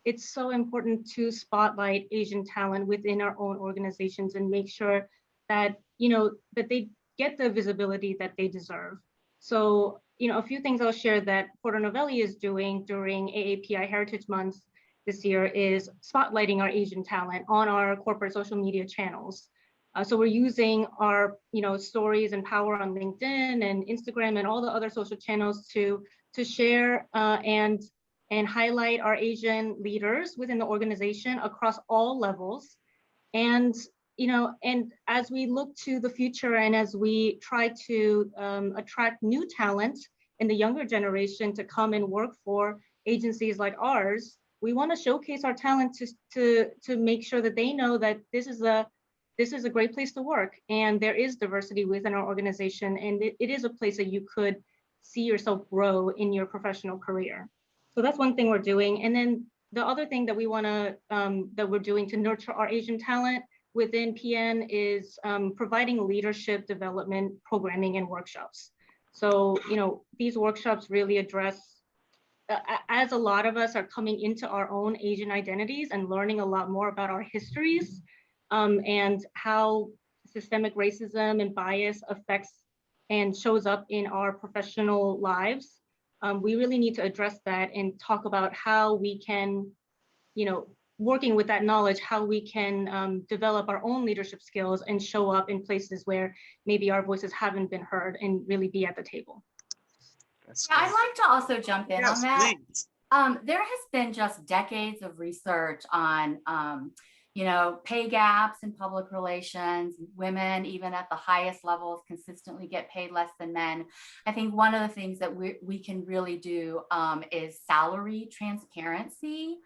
it's so important to spotlight Asian talent within our own organizations and make sure that, you know, that they get the visibility that they deserve. So, you know, a few things I'll share that Porter Novelli is doing during AAPI Heritage Month this year is spotlighting our Asian talent on our corporate social media channels. So we're using our, you know, stories and power on LinkedIn and Instagram and all the other social channels to share and highlight our Asian leaders within the organization across all levels. And, you know, and as we look to the future and as we try to attract new talent in the younger generation to come and work for agencies like ours, we want to showcase our talent to make sure that they know that this is a great place to work and there is diversity within our organization, and it is a place that you could see yourself grow in your professional career. So that's one thing we're doing. And then the other thing that we want to that we're doing to nurture our Asian talent within PN is providing leadership development programming and workshops. So, you know, these workshops really address, as a lot of us are coming into our own Asian identities and learning a lot more about our histories and how systemic racism and bias affects and shows up in our professional lives. We really need to address that and talk about how we can, you know, working with that knowledge, how we can develop our own leadership skills and show up in places where maybe our voices haven't been heard and really be at the table. Yeah, I'd like to also jump in on that. Please. There has been just decades of research on, you know, pay gaps in public relations. Women, even at the highest levels, consistently get paid less than men. I think one of the things that we can really do is salary transparency.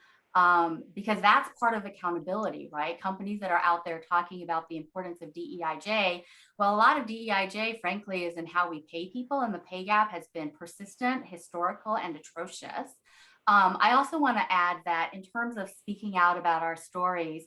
Because that's part of accountability, right? Companies that are out there talking about the importance of DEIJ, well, a lot of DEIJ, frankly, is in how we pay people, and the pay gap has been persistent, historical, and atrocious. I also want to add that in terms of speaking out about our stories,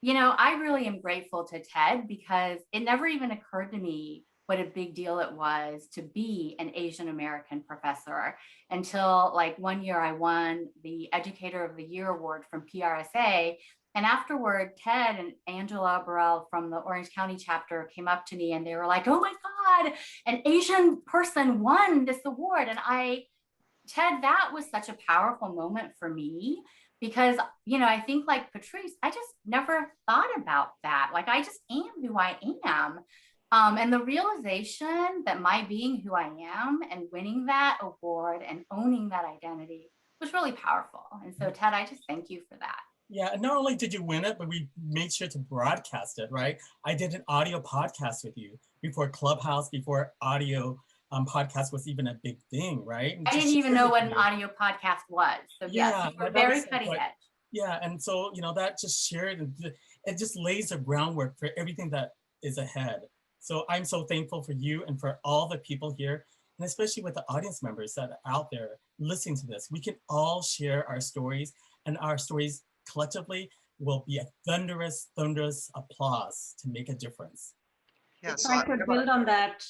you know, I really am grateful to Ted because it never even occurred to me what a big deal it was to be an Asian American professor until like one year I won the Educator of the Year award from PRSA. And afterward, Ted and Angela Burrell from the Orange County chapter came up to me and they were like, oh my God, an Asian person won this award. And Ted, that was such a powerful moment for me because, you know, I think like Patrice, I just never thought about that. Like I just am who I am. And the realization that my being who I am and winning that award and owning that identity was really powerful. And so, Ted, I just thank you for that. Yeah, not only did you win it, but we made sure to broadcast it, right? I did an audio podcast with you before Clubhouse, before audio podcast was even a big thing, right? I didn't even know what an audio podcast was. So yes, we're very cutting edge. Yeah, and so, you know, that just shared, and it just lays the groundwork for everything that is ahead. So I'm so thankful for you and for all the people here and especially with the audience members that are out there listening to this, we can all share our stories, and our stories collectively will be a thunderous, thunderous applause to make a difference. Yeah, If so I could build on that.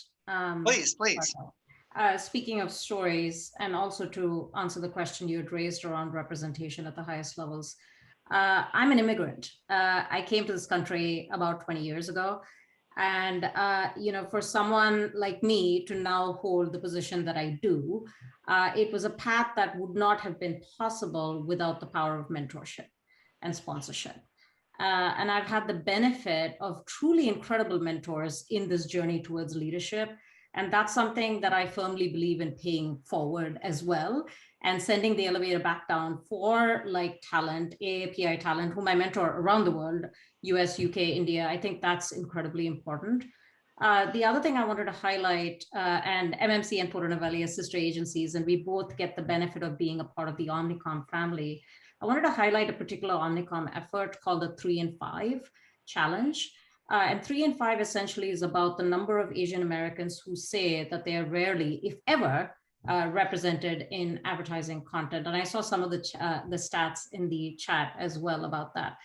please, please. Speaking of stories, and also to answer the question you had raised around representation at the highest levels, I'm an immigrant. I came to this country about 20 years ago. And, for someone like me to now hold the position that I do, it was a path that would not have been possible without the power of mentorship and sponsorship. And I've had the benefit of truly incredible mentors in this journey towards leadership. And that's something that I firmly believe in paying forward as well, and sending the elevator back down for like talent, AAPI talent, whom I mentor around the world, US, UK, India. I think that's incredibly important. The other thing I wanted to highlight, and MMC and Porto Novelli are sister agencies, and we both get the benefit of being a part of the Omnicom family. I wanted to highlight a particular Omnicom effort called the 3 in 5 Challenge. And 3 in 5 essentially is about the number of Asian Americans who say that they are rarely, if ever, represented in advertising content. And I saw some of the stats in the chat as well about that.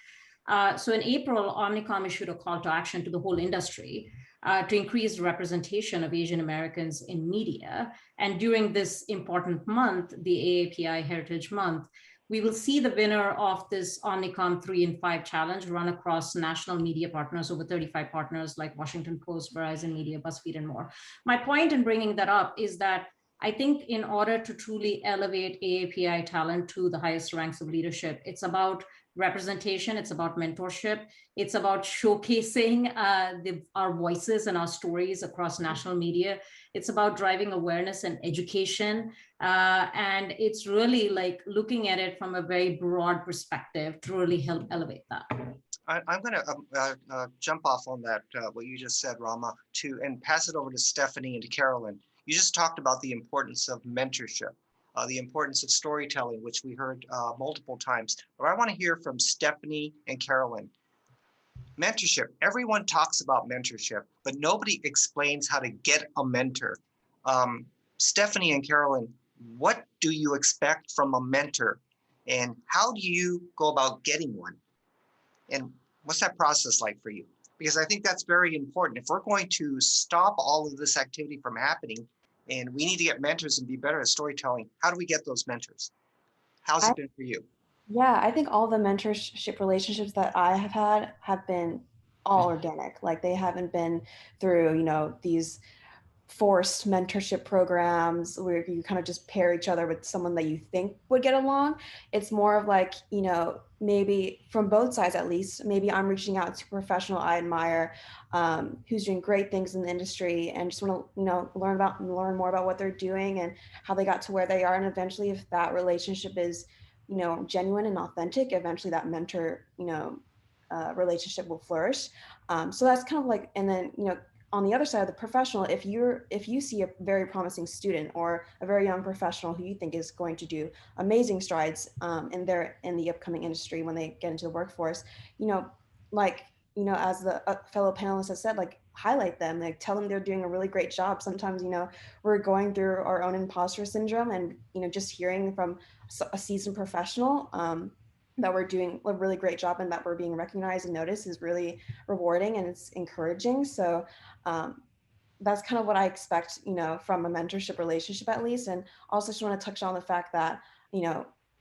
So in April, Omnicom issued a call to action to the whole industry to increase representation of Asian Americans in media. And during this important month, the AAPI Heritage Month, we will see the winner of this Omnicom 3 in 5 Challenge run across national media partners, over 35 partners like Washington Post, Verizon Media, BuzzFeed, and more. My point in bringing that up is that I think in order to truly elevate AAPI talent to the highest ranks of leadership, it's about representation, it's about mentorship, it's about showcasing our voices and our stories across national media. It's about driving awareness and education. And it's really like looking at it from a very broad perspective to really help elevate that. I'm going to jump off on that, what you just said, Rama, and pass it over to Stephanie and to Carolyn. You just talked about the importance of mentorship, the importance of storytelling, which we heard multiple times. But I want to hear from Stephanie and Carolyn. Mentorship. Everyone talks about mentorship, but nobody explains how to get a mentor. Stephanie and Carolyn, what do you expect from a mentor, and how do you go about getting one? And what's that process like for you? Because I think that's very important. If we're going to stop all of this activity from happening, and we need to get mentors and be better at storytelling, how do we get those mentors? How's it been for you? Yeah, I think all the mentorship relationships that I have had have been all organic. Like they haven't been through, these forced mentorship programs where you kind of just pair each other with someone that you think would get along. It's more of like, maybe from both sides, at least, maybe I'm reaching out to a professional I admire who's doing great things in the industry and just want to, learn more about what they're doing and how they got to where they are. And eventually, if that relationship is, genuine and authentic, eventually that mentor, relationship will flourish. So that's kind of like, and then, on the other side of the professional, if you see a very promising student or a very young professional who you think is going to do amazing strides in the upcoming industry when they get into the workforce, as the fellow panelists have said, like highlight them, like tell them they're doing a really great job. Sometimes, we're going through our own imposter syndrome, and just hearing from a seasoned professional that we're doing a really great job and that we're being recognized and noticed is really rewarding and it's encouraging. So that's kind of what I expect, from a mentorship relationship at least. And also just want to touch on the fact that,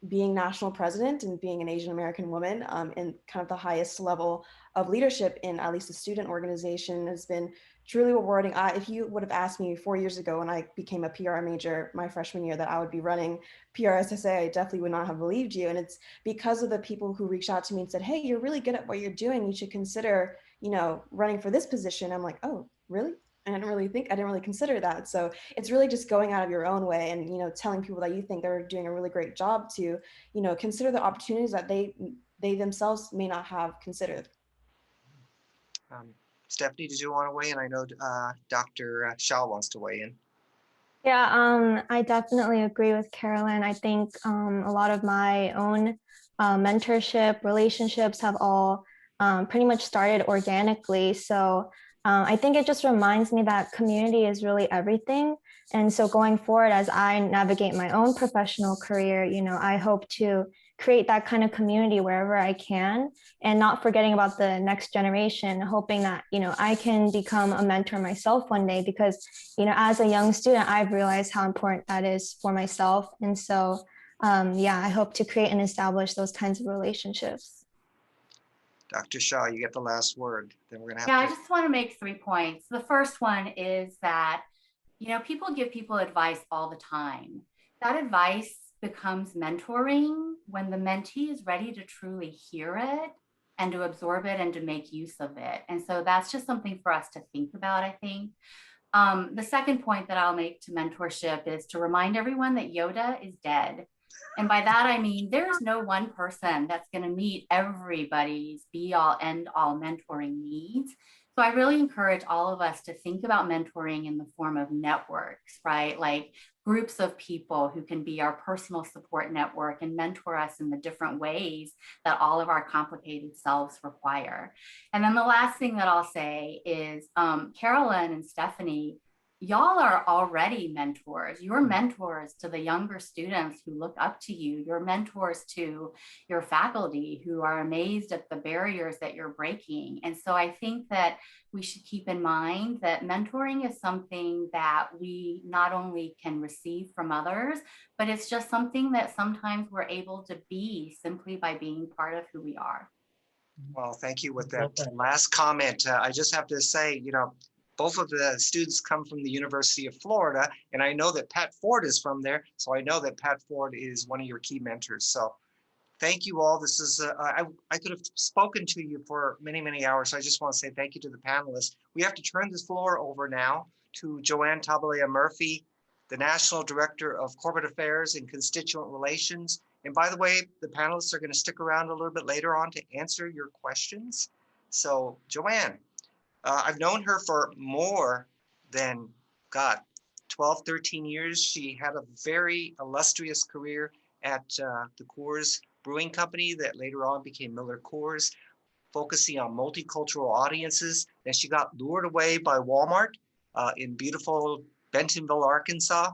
being national president and being an Asian American woman in kind of the highest level of leadership in at least a student organization has been truly rewarding. If you would have asked me 4 years ago when I became a PR major my freshman year that I would be running PRSSA, I definitely would not have believed you. And it's because of the people who reached out to me and said, hey, you're really good at what you're doing. You should consider, running for this position. I'm like, oh, really? I didn't really consider that. So it's really just going out of your own way and, telling people that you think they're doing a really great job to, consider the opportunities that they themselves may not have considered. Stephanie, did you want to weigh in? I know Dr. Shah wants to weigh in. Yeah, I definitely agree with Carolyn. I think a lot of my own mentorship relationships have all pretty much started organically. So I think it just reminds me that community is really everything. And so going forward, as I navigate my own professional career, I hope to create that kind of community wherever I can, and not forgetting about the next generation, hoping that, I can become a mentor myself one day, because, as a young student, I've realized how important that is for myself. And so, I hope to create and establish those kinds of relationships. Dr. Shaw, you get the last word. Then we're going to Yeah, have I just want to make 3 points. The first one is that, people give people advice all the time. That advice becomes mentoring when the mentee is ready to truly hear it and to absorb it and to make use of it. And so that's just something for us to think about, I think. The second point that I'll make to mentorship is to remind everyone that Yoda is dead. And by that, I mean, there's no one person that's going to meet everybody's be all end all mentoring needs. So I really encourage all of us to think about mentoring in the form of networks, right? Like groups of people who can be our personal support network and mentor us in the different ways that all of our complicated selves require. And then the last thing that I'll say is Carolyn and Stephanie, y'all are already mentors. You're mentors to the younger students who look up to you. You're mentors to your faculty who are amazed at the barriers that you're breaking. And so I think that we should keep in mind that mentoring is something that we not only can receive from others, but it's just something that sometimes we're able to be simply by being part of who we are. Well, thank you with that last comment. I just have to say, both of the students come from the University of Florida, and I know that Pat Ford is from there. So I know that Pat Ford is one of your key mentors. So thank you all. This is, I could have spoken to you for many, many hours. So I just want to say thank you to the panelists. We have to turn this floor over now to Joanne Tabalia Murphy, the National Director of Corporate Affairs and Constituent Relations. And by the way, the panelists are going to stick around a little bit later on to answer your questions. So Joanne, I've known her for more than, 12, 13 years. She had a very illustrious career at the Coors Brewing Company that later on became Miller Coors, focusing on multicultural audiences. Then she got lured away by Walmart in beautiful Bentonville, Arkansas,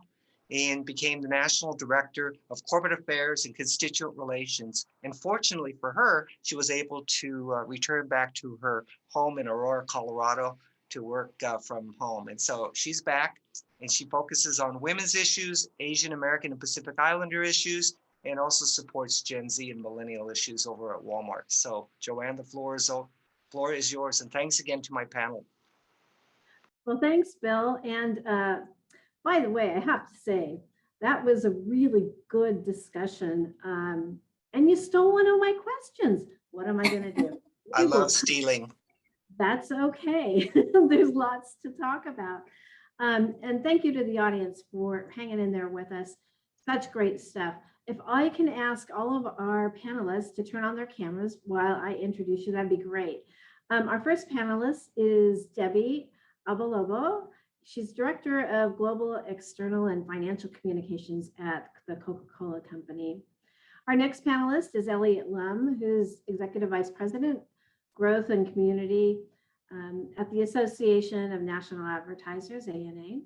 and became the National Director of Corporate Affairs and Constituent Relations. And fortunately for her, she was able to return back to her home in Aurora, Colorado to work from home. And so she's back and she focuses on women's issues, Asian American and Pacific Islander issues, and also supports Gen Z and millennial issues over at Walmart. So Joanne, the floor is yours. And thanks again to my panel. Well, thanks, Bill. And by the way, I have to say, that was a really good discussion. And you stole one of my questions. What am I going to do? I love stealing. That's okay. There's lots to talk about. And thank you to the audience for hanging in there with us. Such great stuff. If I can ask all of our panelists to turn on their cameras while I introduce you, that'd be great. Our first panelist is Debbie Abalobo. She's Director of Global External and Financial Communications at the Coca-Cola Company. Our next panelist is Elliot Lum, who's Executive Vice President, Growth and Community at the Association of National Advertisers, ANA.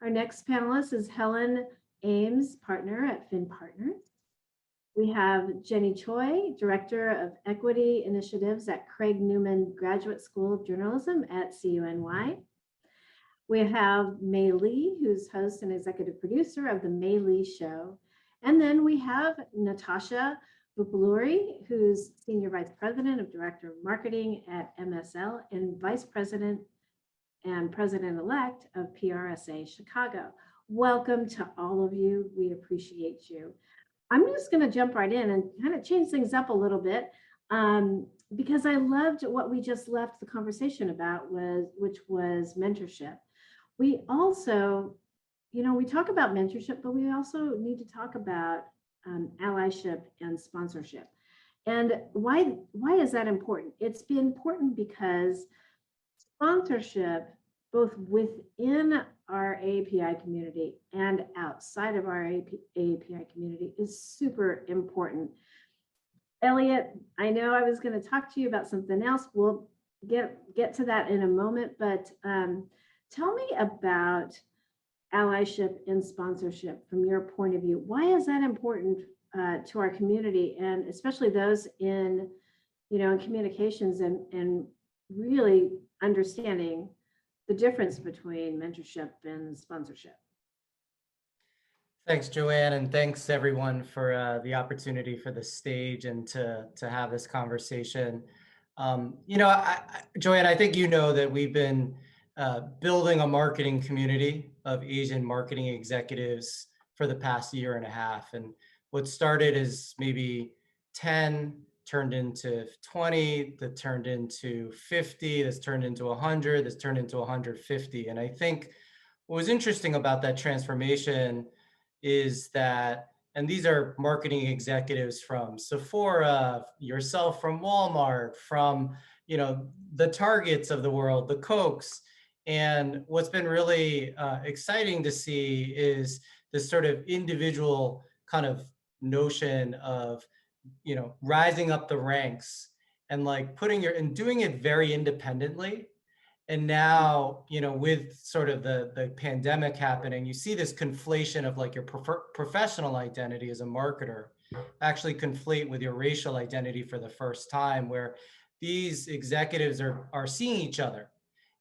Our next panelist is Helen Ames, Partner at Finn Partners. We have Jenny Choi, Director of Equity Initiatives at Craig Newman Graduate School of Journalism at CUNY. We have Mei Lee, who's host and executive producer of The Mei Lee Show. And then we have Natasha Bupaluri, who's Senior Vice President of Director of Marketing at MSL and Vice President and President-elect of PRSA Chicago. Welcome to all of you. We appreciate you. I'm just going to jump right in and kind of change things up a little bit because I loved what we just left the conversation about, which was mentorship. We also, we talk about mentorship, but we also need to talk about allyship and sponsorship. And why is that important? It's been important because sponsorship, both within our AAPI community and outside of our AAPI community, is super important. Elliot, I know I was going to talk to you about something else. We'll get to that in a moment, but tell me about allyship and sponsorship from your point of view? Why is that important to our community, and especially those in, in communications and really understanding the difference between mentorship and sponsorship? Thanks, Joanne, and thanks everyone for the opportunity for the stage and to have this conversation. Joanne, I think you know that we've been building a marketing community of Asian marketing executives for the past year and a half. And what started as maybe 10 turned into 20, that turned into 50, that's turned into 100, that's turned into 150. And I think what was interesting about that transformation is that, and these are marketing executives from Sephora, yourself from Walmart, from the Targets of the world, the Cokes. And what's been really exciting to see is this sort of individual kind of notion of rising up the ranks and like and doing it very independently. And now, with sort of the pandemic happening, you see this conflation of like your professional identity as a marketer actually conflate with your racial identity for the first time, where these executives are seeing each other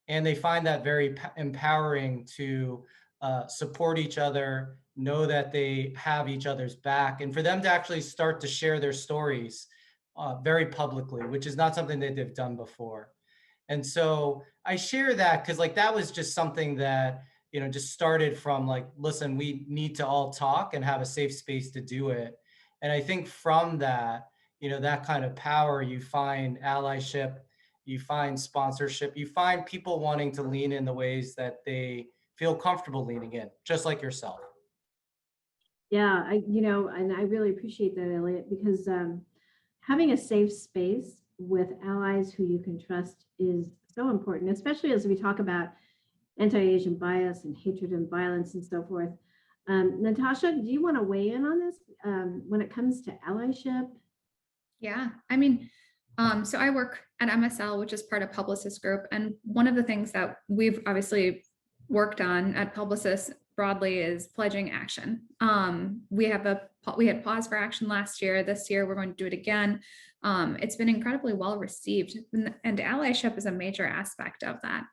and they find that very empowering to support each other, know that they have each other's back, and for them to actually start to share their stories very publicly, which is not something that they've done before. And so I share that because like that was just something that, just started from like, listen, we need to all talk and have a safe space to do it. And I think from that, that kind of power, you find allyship, you find sponsorship, you find people wanting to lean in the ways that they feel comfortable leaning in, just like yourself. Yeah, and I really appreciate that, Elliot, because having a safe space with allies who you can trust is so important, especially as we talk about anti-Asian bias and hatred and violence and so forth. Natasha, do you want to weigh in on this when it comes to allyship? Yeah, so I work at MSL, which is part of Publicis Group. And one of the things that we've obviously worked on at Publicis broadly is pledging action. We had pause for action last year. This year, we're going to do it again. It's been incredibly well received, and allyship is a major aspect of that.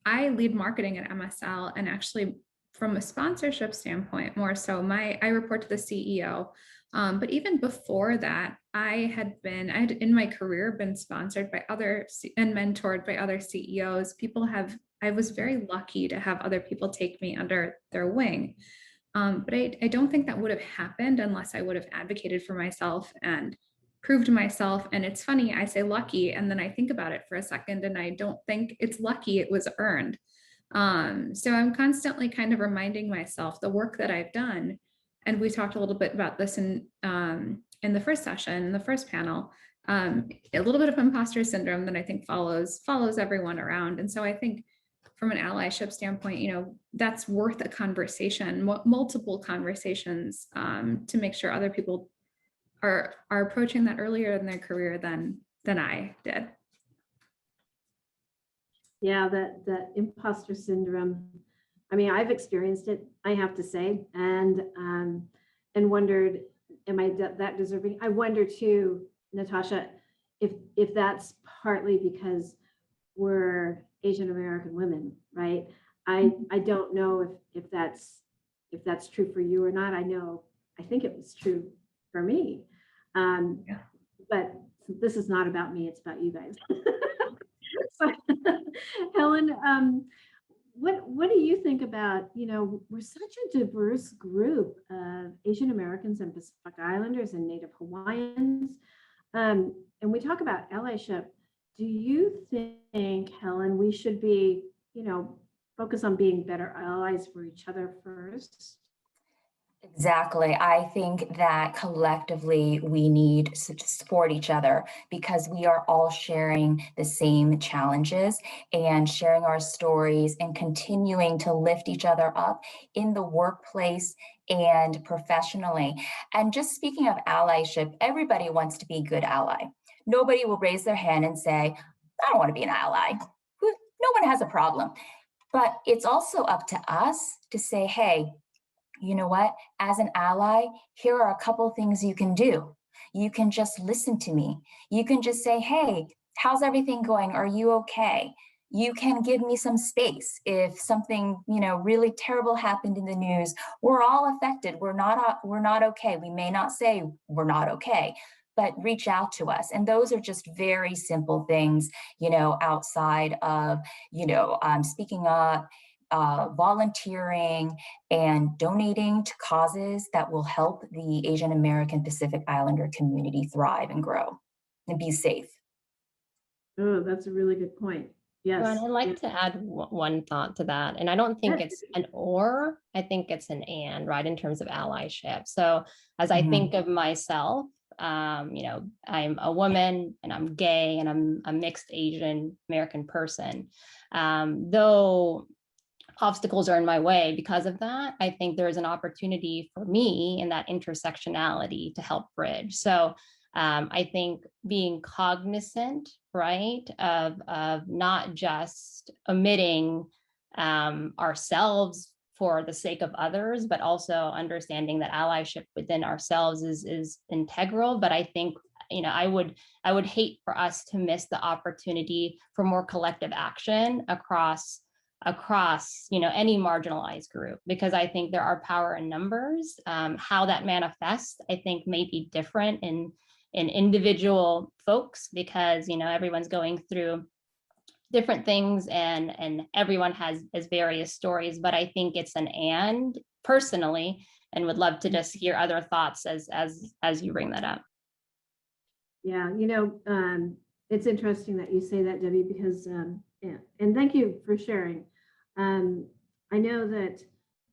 I lead marketing at MSL, and actually from a sponsorship standpoint, more so, I report to the CEO. But even before that, I had in my career been sponsored by and mentored by other CEOs. I was very lucky to have other people take me under their wing. But I don't think that would have happened unless I would have advocated for myself and proved myself. And it's funny, I say lucky, and then I think about it for a second, and I don't think it's lucky, it was earned. So I'm constantly kind of reminding myself the work that I've done. And we talked a little bit about this in the first session, in the first panel, a little bit of imposter syndrome that I think follows everyone around. And so I think from an allyship standpoint, that's worth a conversation, multiple conversations, to make sure other people are approaching that earlier in their career than I did. Yeah, that imposter syndrome. I've experienced it, I have to say, and wondered, am I that deserving? I wonder too, Natasha, if that's partly because we're Asian American women, right? I don't know if that's true for you or not. I think it was true for me. Yeah. But this is not about me, it's about you guys. So, Helen, what do you think about, we're such a diverse group of Asian Americans and Pacific Islanders and Native Hawaiians, and we talk about allyship. Do you think, Helen, we should be, focus on being better allies for each other first? Exactly. I think that collectively we need to support each other because we are all sharing the same challenges and sharing our stories and continuing to lift each other up in the workplace and professionally. And just speaking of allyship, everybody wants to be a good ally. Nobody will raise their hand and say, I don't want to be an ally. No one has a problem. But it's also up to us to say, hey, you know what? As an ally, here are a couple things you can do. You can just listen to me. You can just say, hey, how's everything going? Are you okay? You can give me some space. If something, really terrible happened in the news, we're all affected. We're not okay. We may not say we're not okay, but reach out to us. And those are just very simple things, outside of, speaking up, volunteering, and donating to causes that will help the Asian American Pacific Islander community thrive and grow and be safe. Oh, that's a really good point. Yes. Joanne, I'd like to add one thought to that. And I don't think it's an or, I think it's an and, right, in terms of allyship. So as I think of myself, I'm a woman and I'm gay and I'm a mixed Asian American person. Though obstacles are in my way because of that, I think there is an opportunity for me in that intersectionality to help bridge. So I think being cognizant, right, of not just omitting ourselves for the sake of others, but also understanding that allyship within ourselves is integral. But I think, I would hate for us to miss the opportunity for more collective action across any marginalized group, because I think there are power in numbers. How that manifests, I think, may be different in individual folks, because everyone's going through different things and everyone has various stories. But I think it's an and personally, and would love to just hear other thoughts as you bring that up. Yeah, it's interesting that you say that, Debbie, because and thank you for sharing. I know that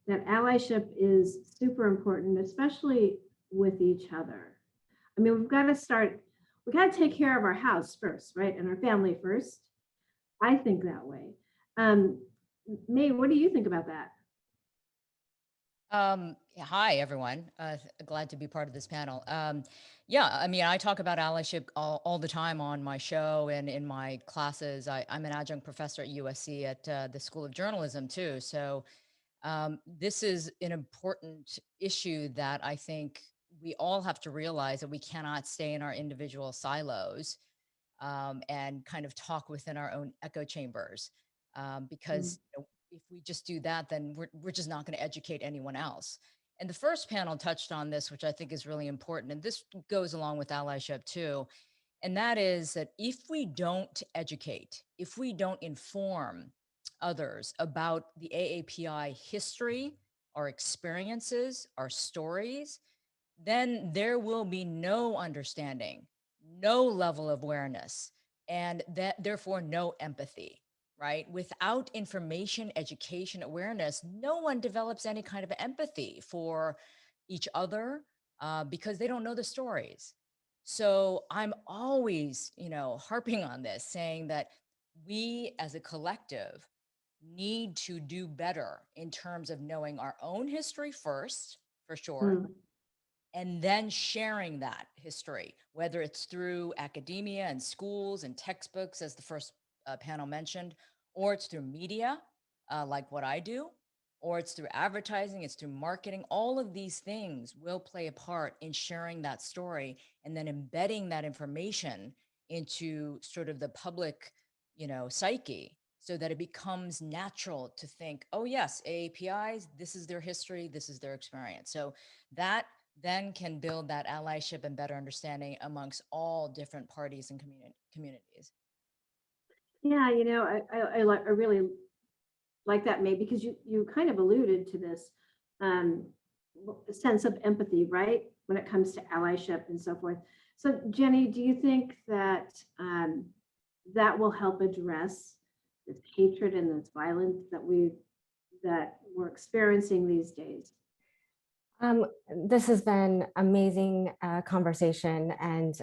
allyship is super important, especially with each other. I mean, we got to take care of our house first, right? And our family first. I think that way. May, what do you think about that? Hi, everyone. Glad to be part of this panel. Yeah, I mean, I talk about allyship all the time on my show and in my classes. I'm an adjunct professor at USC at the School of Journalism too. So this is an important issue that I think we all have to realize, that we cannot stay in our individual silos and kind of talk within our own echo chambers, because if we just do that, then we're just not going to educate anyone else. And the first panel touched on this, which I think is really important. And this goes along with allyship too. And that is that if we don't educate, if we don't inform others about the AAPI history, our experiences, our stories, then there will be no understanding, no level of awareness, and that therefore no empathy. Right? Without information, education, awareness, no one develops any kind of empathy for each other because they don't know the stories. So I'm always, harping on this, saying that we as a collective need to do better in terms of knowing our own history first, for sure, and then sharing that history, whether it's through academia and schools and textbooks, as the first panel mentioned, or it's through media, like what I do, or it's through advertising, it's through marketing. All of these things will play a part in sharing that story and then embedding that information into sort of the public, psyche, so that it becomes natural to think, oh yes, AAPIs, this is their history, this is their experience. So that then can build that allyship and better understanding amongst all different parties and communities. Yeah, I really like that, May, because you kind of alluded to this sense of empathy, right, when it comes to allyship and so forth. So, Jenny, do you think that that will help address this hatred and this violence that we're experiencing these days? This has been amazing conversation, and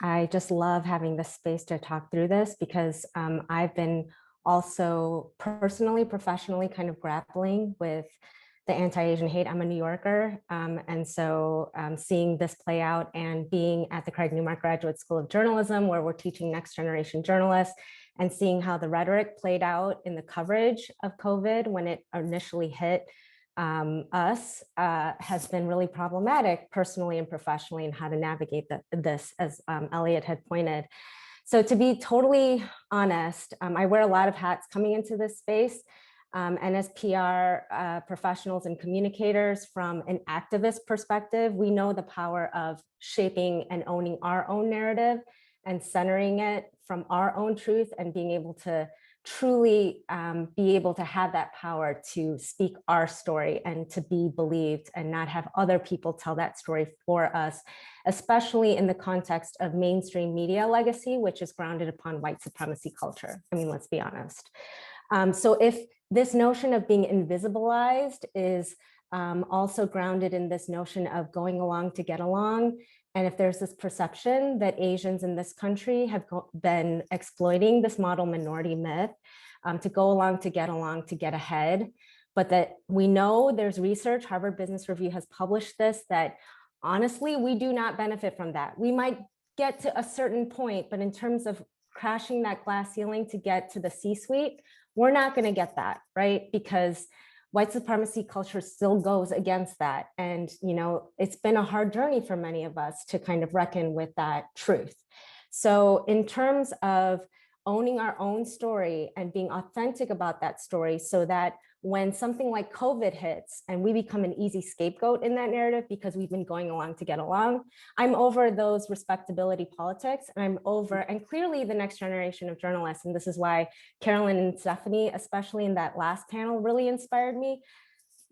I just love having this space to talk through this, because I've been also personally, professionally kind of grappling with the anti-Asian hate. I'm a New Yorker, and so seeing this play out and being at the Craig Newmark Graduate School of Journalism, where we're teaching next generation journalists, and seeing how the rhetoric played out in the coverage of COVID when it initially hit us has been really problematic personally and professionally, and how to navigate this, as Elliot had pointed. So to be totally honest, I wear a lot of hats coming into this space. And as PR professionals and communicators, from an activist perspective, we know the power of shaping and owning our own narrative and centering it from our own truth, and being able to truly be able to have that power to speak our story and to be believed, and not have other people tell that story for us, especially in the context of mainstream media legacy, which is grounded upon white supremacy culture. I mean, let's be honest. So if this notion of being invisibilized is also grounded in this notion of going along to get along, and if there's this perception that Asians in this country have been exploiting this model minority myth to go along to get ahead, but that we know there's research, Harvard Business Review has published this, that honestly, we do not benefit from that. We might get to a certain point, but in terms of crashing that glass ceiling to get to the C-suite, we're not going to get that, right? Because white supremacy culture still goes against that. And, you know, it's been a hard journey for many of us to kind of reckon with that truth. So in terms of owning our own story and being authentic about that story, so that when something like COVID hits and we become an easy scapegoat in that narrative because we've been going along to get along, I'm over those respectability politics, and I'm over, and clearly the next generation of journalists, and this is why Carolyn and Stephanie, especially in that last panel, really inspired me.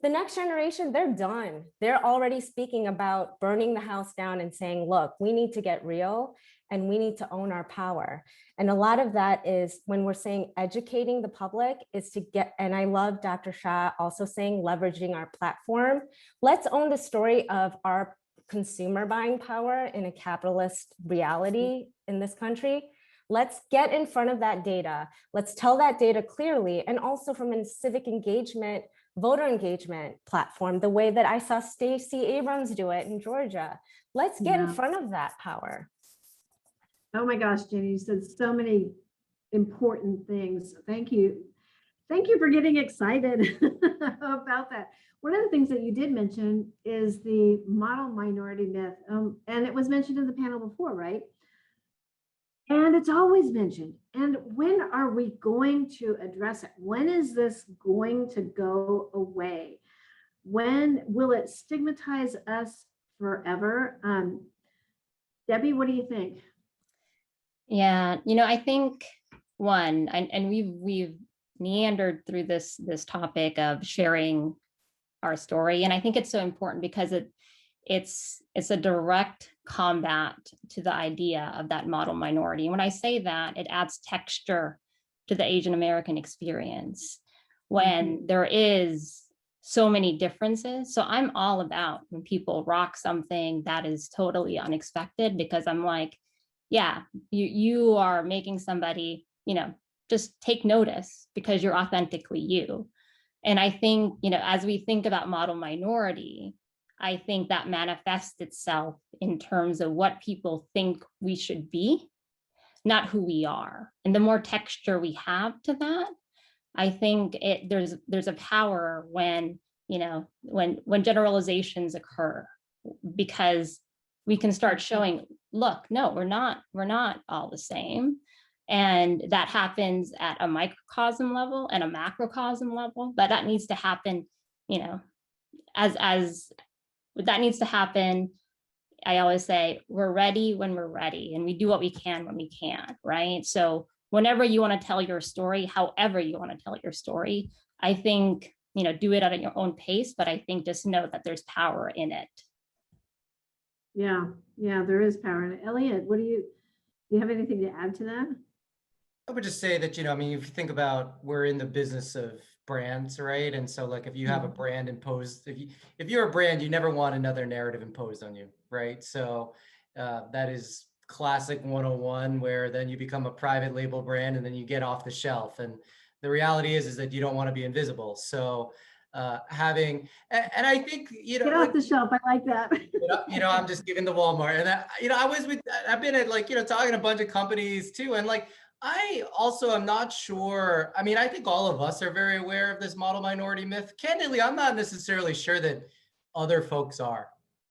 The next generation, they're done. They're already speaking about burning the house down and saying, look, we need to get real and we need to own our power. And a lot of that is when we're saying educating the public is to get, and I love Dr. Shah also saying leveraging our platform. Let's own the story of our consumer buying power in a capitalist reality in this country. Let's get in front of that data. Let's tell that data clearly, and also from a civic engagement, voter engagement platform, the way that I saw Stacey Abrams do it in Georgia. Let's get in front of that power. Oh my gosh, Jenny, you said so many important things. Thank you. Thank you for getting excited about that. One of the things that you did mention is the model minority myth. And it was mentioned in the panel before, right? And it's always mentioned. And when are we going to address it? When is this going to go away? When will it stigmatize us forever? Debbie, what do you think? Yeah, you know, I think one, and we've meandered through this topic of sharing our story, and I think it's so important because it's a direct combat to the idea of that model minority. And when I say that, it adds texture to the Asian American experience when there is so many differences. So I'm all about when people rock something that is totally unexpected, because I'm like, yeah, you are making somebody, you know, just take notice because you're authentically you. And I think, you know, as we think about model minority, I think that manifests itself in terms of what people think we should be, not who we are. And the more texture we have to that, I think there's a power when, you know, when generalizations occur, because we can start showing, look, no, we're not all the same. And that happens at a microcosm level and a macrocosm level, but that needs to happen, you know, as that needs to happen. I always say we're ready when we're ready, and we do what we can when we can, right? So whenever you want to tell your story, however you want to tell your story, I think, you know, do it at your own pace, but I think just know that there's power in it. Yeah, there is power in it. Elliot, do you have anything to add to that? I would just say that, you know, I mean, if you think about, we're in the business of brands, right? And so like, if you have a brand imposed, if you're a brand, you never want another narrative imposed on you, right? So that is classic 101, where then you become a private label brand and then you get off the shelf. And the reality is that you don't want to be invisible. So and I think, you know, get off the shelf. I like that. you know, I'm just giving the Walmart, and that, you know, I've been at, like, you know, talking to a bunch of companies too. And like, I also am not sure. I mean, I think all of us are very aware of this model minority myth. Candidly, I'm not necessarily sure that other folks are,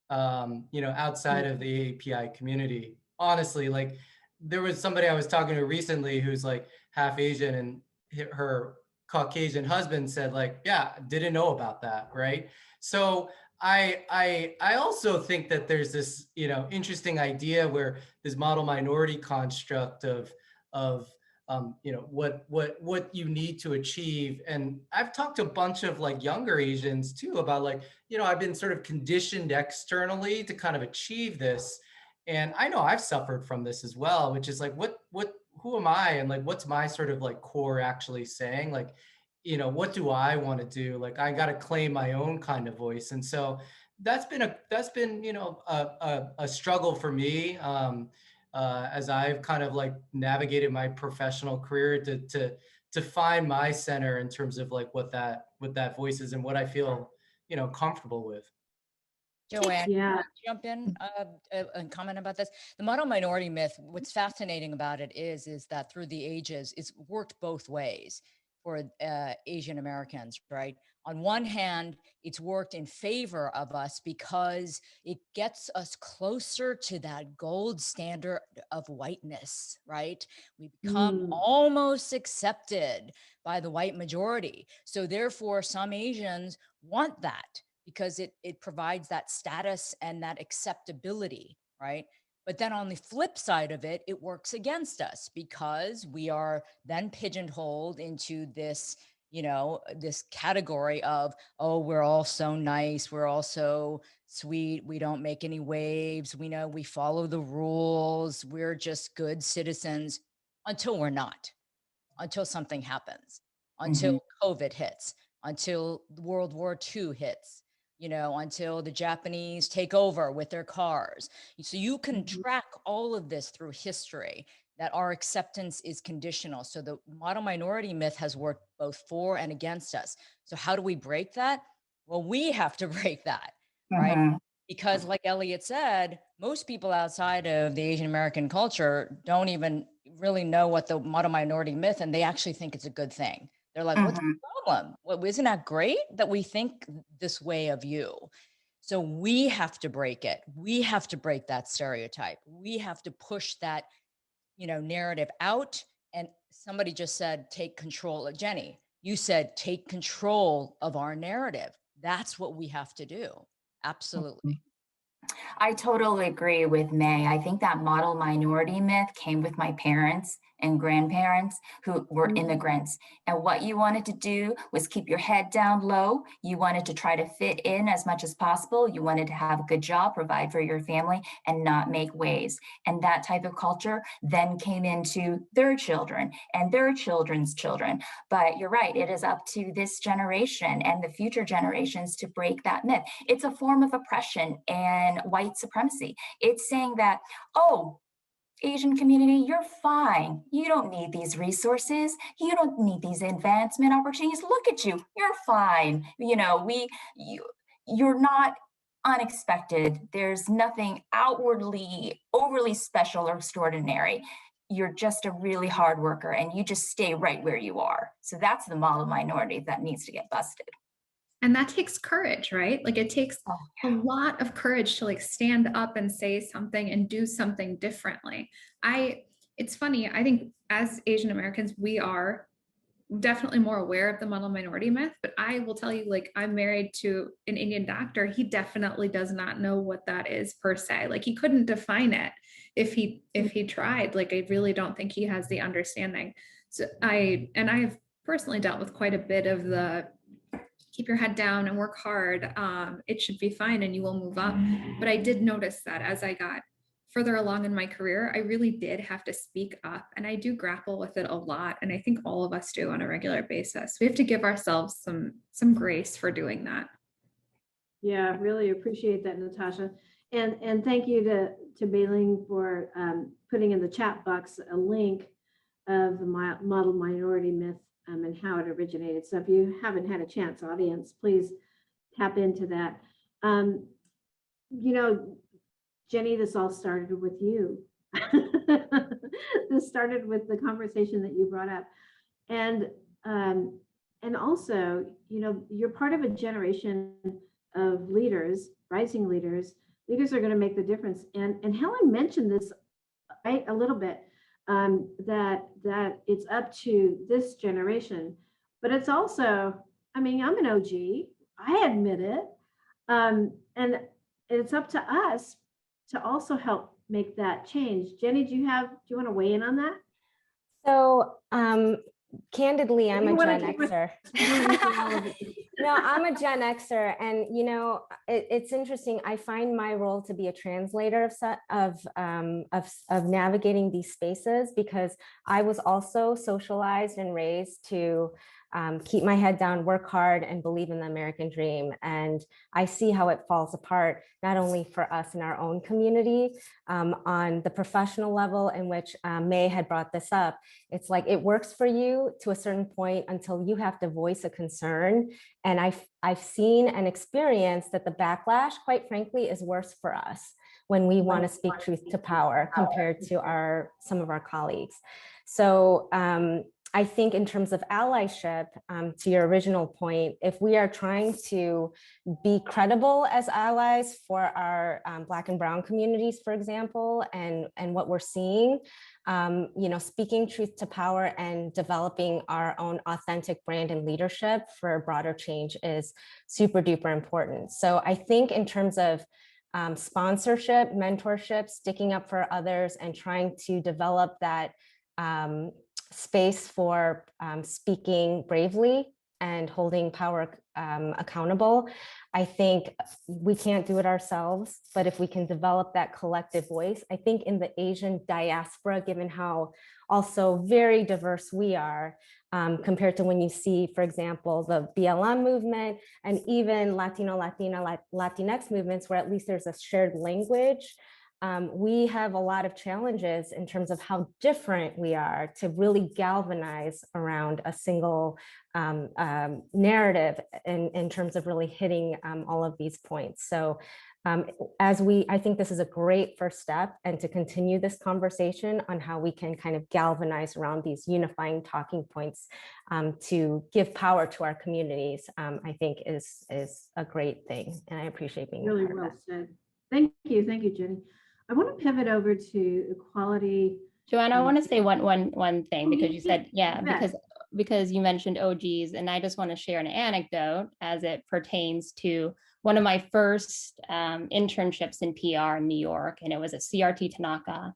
outside of the AAPI community. Honestly, like there was somebody I was talking to recently who's like half Asian, and her Caucasian husband said like, yeah, didn't know about that, right? So I also think that there's this, interesting idea where this model minority construct of what you need to achieve. And I've talked to a bunch of like younger Asians too about like, I've been sort of conditioned externally to kind of achieve this. And I know I've suffered from this as well, which is like, who am I? And like, what's my sort of like core actually saying? Like, what do I want to do? Like, I got to claim my own kind of voice. And so that's been a struggle for me. As I've kind of like navigated my professional career to find my center in terms of like what that voice is and what I feel, comfortable with. Joanne, Yeah. jump in and comment about this. The model minority myth, what's fascinating about it is that through the ages, it's worked both ways for Asian Americans, right? On one hand, it's worked in favor of us because it gets us closer to that gold standard of whiteness, right? We become almost accepted by the white majority. So therefore, some Asians want that, because it provides that status and that acceptability, right? But then on the flip side of it, it works against us because we are then pigeonholed into this, this category of, oh, we're all so nice, we're all so sweet, we don't make any waves, we follow the rules, we're just good citizens, until we're not, until something happens, until COVID hits, until World War II hits, until the Japanese take over with their cars. So you can track all of this through history, that our acceptance is conditional. So the model minority myth has worked both for and against us. So how do we break that? Well, we have to break that, right? Because like Elliot said, most people outside of the Asian American culture don't even really know what the model minority myth, and they actually think it's a good thing. They're like, what's the problem? Well, isn't that great that we think this way of you? So we have to break it. We have to break that stereotype. We have to push that, narrative out. And somebody just said, take control. Jenny, you said, take control of our narrative. That's what we have to do. Absolutely. I totally agree with May. I think that model minority myth came with my parents and grandparents who were immigrants. And what you wanted to do was keep your head down low. You wanted to try to fit in as much as possible. You wanted to have a good job, provide for your family, and not make waves. And that type of culture then came into their children and their children's children. But you're right, it is up to this generation and the future generations to break that myth. It's a form of oppression and white supremacy. It's saying that, oh, Asian community, you're fine. You don't need these resources. You don't need these advancement opportunities. Look at you. You're fine. You're not unexpected. There's nothing outwardly overly special or extraordinary. You're just a really hard worker and you just stay right where you are. So that's the model minority that needs to get busted. And that takes courage, right? Like it takes a lot of courage to like stand up and say something and do something differently. It's funny, I think as Asian Americans, we are definitely more aware of the model minority myth, but I will tell you, like, I'm married to an Indian doctor. He definitely does not know what that is per se. Like he couldn't define it if he tried. Like I really don't think he has the understanding. So I've personally dealt with quite a bit of the keep your head down and work hard. It should be fine and you will move up. But I did notice that as I got further along in my career, I really did have to speak up, and I do grapple with it a lot. And I think all of us do on a regular basis. We have to give ourselves some grace for doing that. Yeah, really appreciate that, Natasha. And thank you to Bailing for putting in the chat box a link of the model minority myth and how it originated. So if you haven't had a chance, audience, please tap into that. Jenny, this all started with you. This started with the conversation that you brought up. And also, you know, you're part of a generation of leaders, rising leaders. Leaders are going to make the difference. And Helen mentioned this, right, a little bit, that it's up to this generation, but it's also, I mean, I'm an OG, I admit it, and it's up to us to also help make that change. Jenny, do you want to weigh in on that? So candidly, I'm a Gen Xer. No, I'm a Gen Xer, and you know, it's interesting. I find my role to be a translator of navigating these spaces, because I was also socialized and raised to keep my head down, work hard, and believe in the American dream. And I see how it falls apart, not only for us in our own community, on the professional level, in which May had brought this up. It's like it works for you to a certain point until you have to voice a concern. And I've seen and experienced that the backlash, quite frankly, is worse for us when we want to speak truth to power compared to some of our colleagues. So I think in terms of allyship, to your original point, if we are trying to be credible as allies for our Black and Brown communities, for example, and what we're seeing, you know, speaking truth to power and developing our own authentic brand and leadership for broader change is super duper important. So I think in terms of sponsorship, mentorship, sticking up for others, and trying to develop that space for speaking bravely and holding power accountable. I think we can't do it ourselves, but if we can develop that collective voice, I think in the Asian diaspora, given how also very diverse we are, compared to when you see, for example, the BLM movement and even Latino, Latina, Latinx movements, where at least there's a shared language. We have a lot of challenges in terms of how different we are to really galvanize around a single narrative in terms of really hitting all of these points. So I think this is a great first step, and to continue this conversation on how we can kind of galvanize around these unifying talking points to give power to our communities, I think is a great thing. And I appreciate being really well said. Thank you, Jenny. I want to pivot over to equality. Joanne, I want to say one thing, because you said, yeah, because you mentioned OGs, and I just want to share an anecdote as it pertains to one of my first internships in PR in New York, and it was at CRT Tanaka.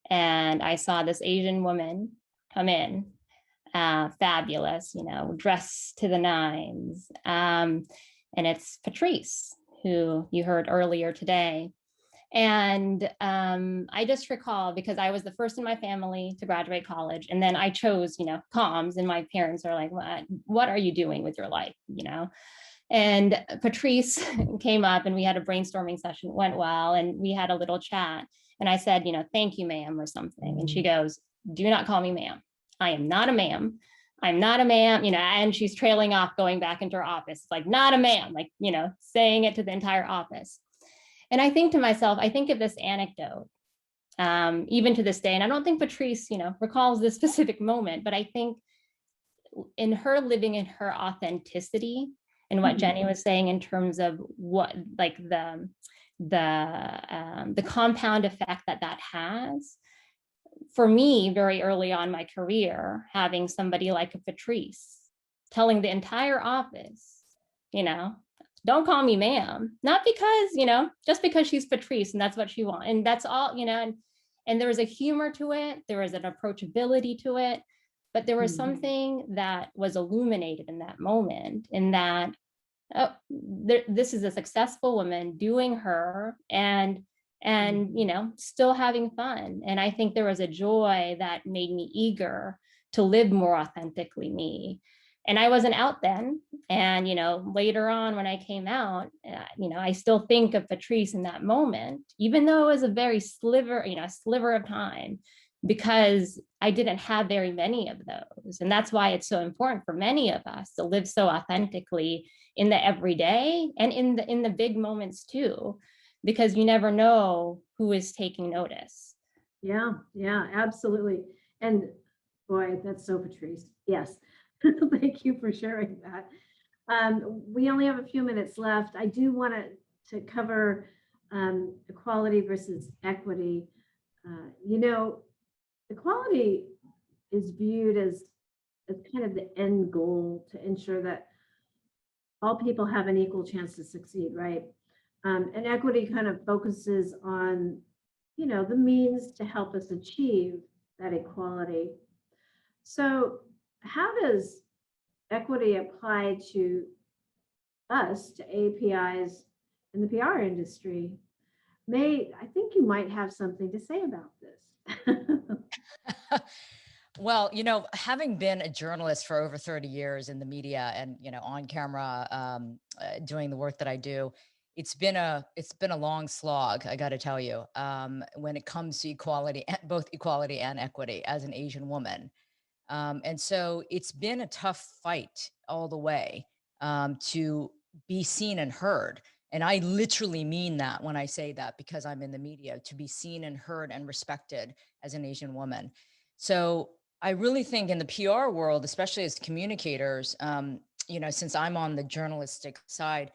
And I saw this Asian woman come in, fabulous, you know, dressed to the nines. And it's Patrice, who you heard earlier today. And I just recall, because I was the first in my family to graduate college, and then I chose, you know, comms, and my parents are like, what are you doing with your life, you know? And Patrice came up and we had a brainstorming session, went well, and we had a little chat. And I said, you know, thank you, ma'am, or something. And she goes, do not call me ma'am. I am not a ma'am. I'm not a ma'am, you know, and she's trailing off, going back into her office. It's like, not a ma'am, like, you know, saying it to the entire office. And I think to myself, I think of this anecdote, even to this day, and I don't think Patrice, you know, recalls this specific moment, but I think in her living in her authenticity, and what Jenny was saying in terms of what, like the compound effect that has, for me, very early on in my career, having somebody like a Patrice telling the entire office, you know, don't call me ma'am, not because, you know, just because she's Patrice and that's what she wants. And that's all, you know, and there was a humor to it. There was an approachability to it, but there was something that was illuminated in that moment, in that, this is a successful woman doing her and, you know, still having fun. And I think there was a joy that made me eager to live more authentically me. And I wasn't out then. And, you know, later on when I came out, you know, I still think of Patrice in that moment, even though it was a very sliver of time, because I didn't have very many of those. And that's why it's so important for many of us to live so authentically in the everyday and in the big moments too, because you never know who is taking notice. Yeah, yeah, absolutely. And boy, that's so Patrice. Yes. Thank you for sharing that. We only have a few minutes left. I do want to cover equality versus equity. You know, equality is viewed as kind of the end goal to ensure that all people have an equal chance to succeed, right? And equity kind of focuses on, you know, the means to help us achieve that equality. So how does equity apply to us, to APIs in the PR industry? May, I think you might have something to say about this. Well, having been a journalist for over 30 years in the media and, on camera, doing the work that I do, it's been a long slog, I got to tell you, when it comes to equality, both equality and equity as an Asian woman. And so it's been a tough fight all the way, to be seen and heard. And I literally mean that when I say that, because I'm in the media, to be seen and heard and respected as an Asian woman. So I really think in the PR world, especially as communicators, since I'm on the journalistic side,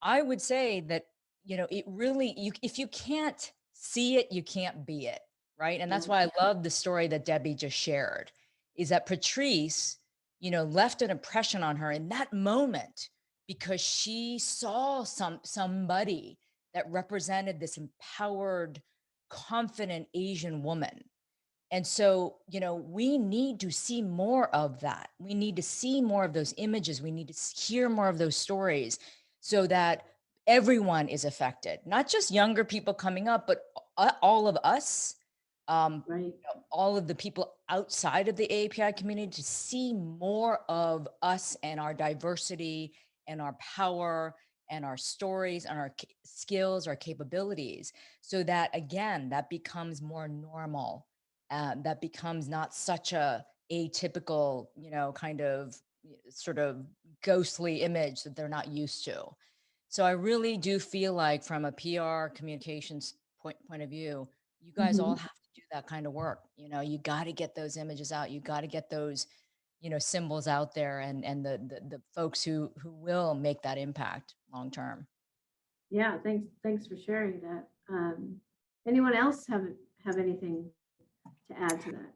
I would say that, it really, if you can't see it, you can't be it, right? And that's why I love the story that Debbie just shared, is that Patrice, left an impression on her in that moment because she saw somebody that represented this empowered, confident Asian woman. And so, we need to see more of that. We need to see more of those images. We need to hear more of those stories so that everyone is affected, not just younger people coming up, but all of us, right. All of the people outside of the AAPI community, to see more of us and our diversity and our power and our stories and our skills, our capabilities, so that, again, that becomes more normal. That becomes not such a atypical, kind of sort of ghostly image that they're not used to. So I really do feel like, from a PR communications point of view, you guys all have to do that kind of work. You got to get those images out. You got to get those, symbols out there, and the folks who will make that impact long term. Yeah, thanks for sharing that. Anyone else have anything to add to that?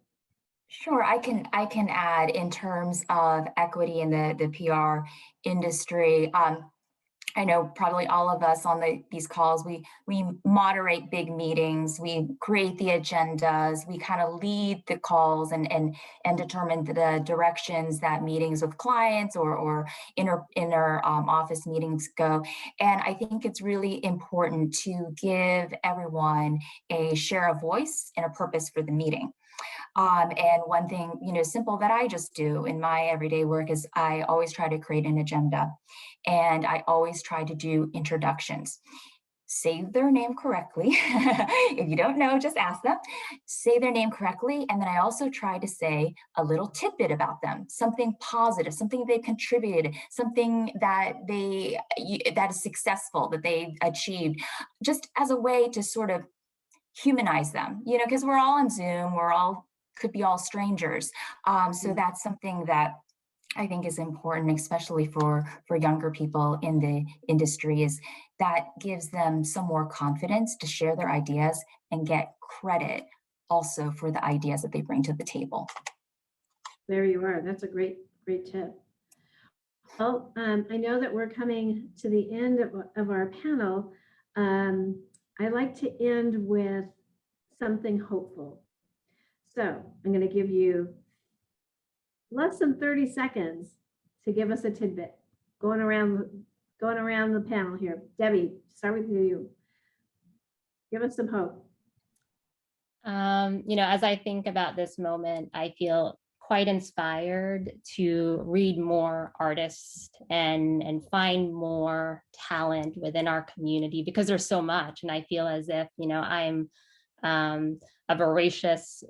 Sure, I can add in terms of equity in the PR industry. I know probably all of us on these calls, we moderate big meetings, we create the agendas, we kind of lead the calls and determine the directions that meetings with clients or inner office meetings go. And I think it's really important to give everyone a share of voice and a purpose for the meeting. And one thing, simple that I just do in my everyday work is I always try to create an agenda, and I always try to do introductions. Say their name correctly. If you don't know, just ask them. Say their name correctly. And then I also try to say a little tidbit about them, something positive, something they contributed, something that is successful, that they achieved, just as a way to sort of humanize them, because we're all on Zoom, could be all strangers. So that's something that I think is important, especially for younger people in the industry, is that gives them some more confidence to share their ideas and get credit also for the ideas that they bring to the table. There you are. That's a great tip. Well, I know that we're coming to the end of our panel. I like to end with something hopeful. So I'm going to give you less than 30 seconds to give us a tidbit. Going around the panel here. Debbie, start with you. Give us some hope. As I think about this moment, I feel quite inspired to read more artists and find more talent within our community, because there's so much. And I feel as if, I'm a voracious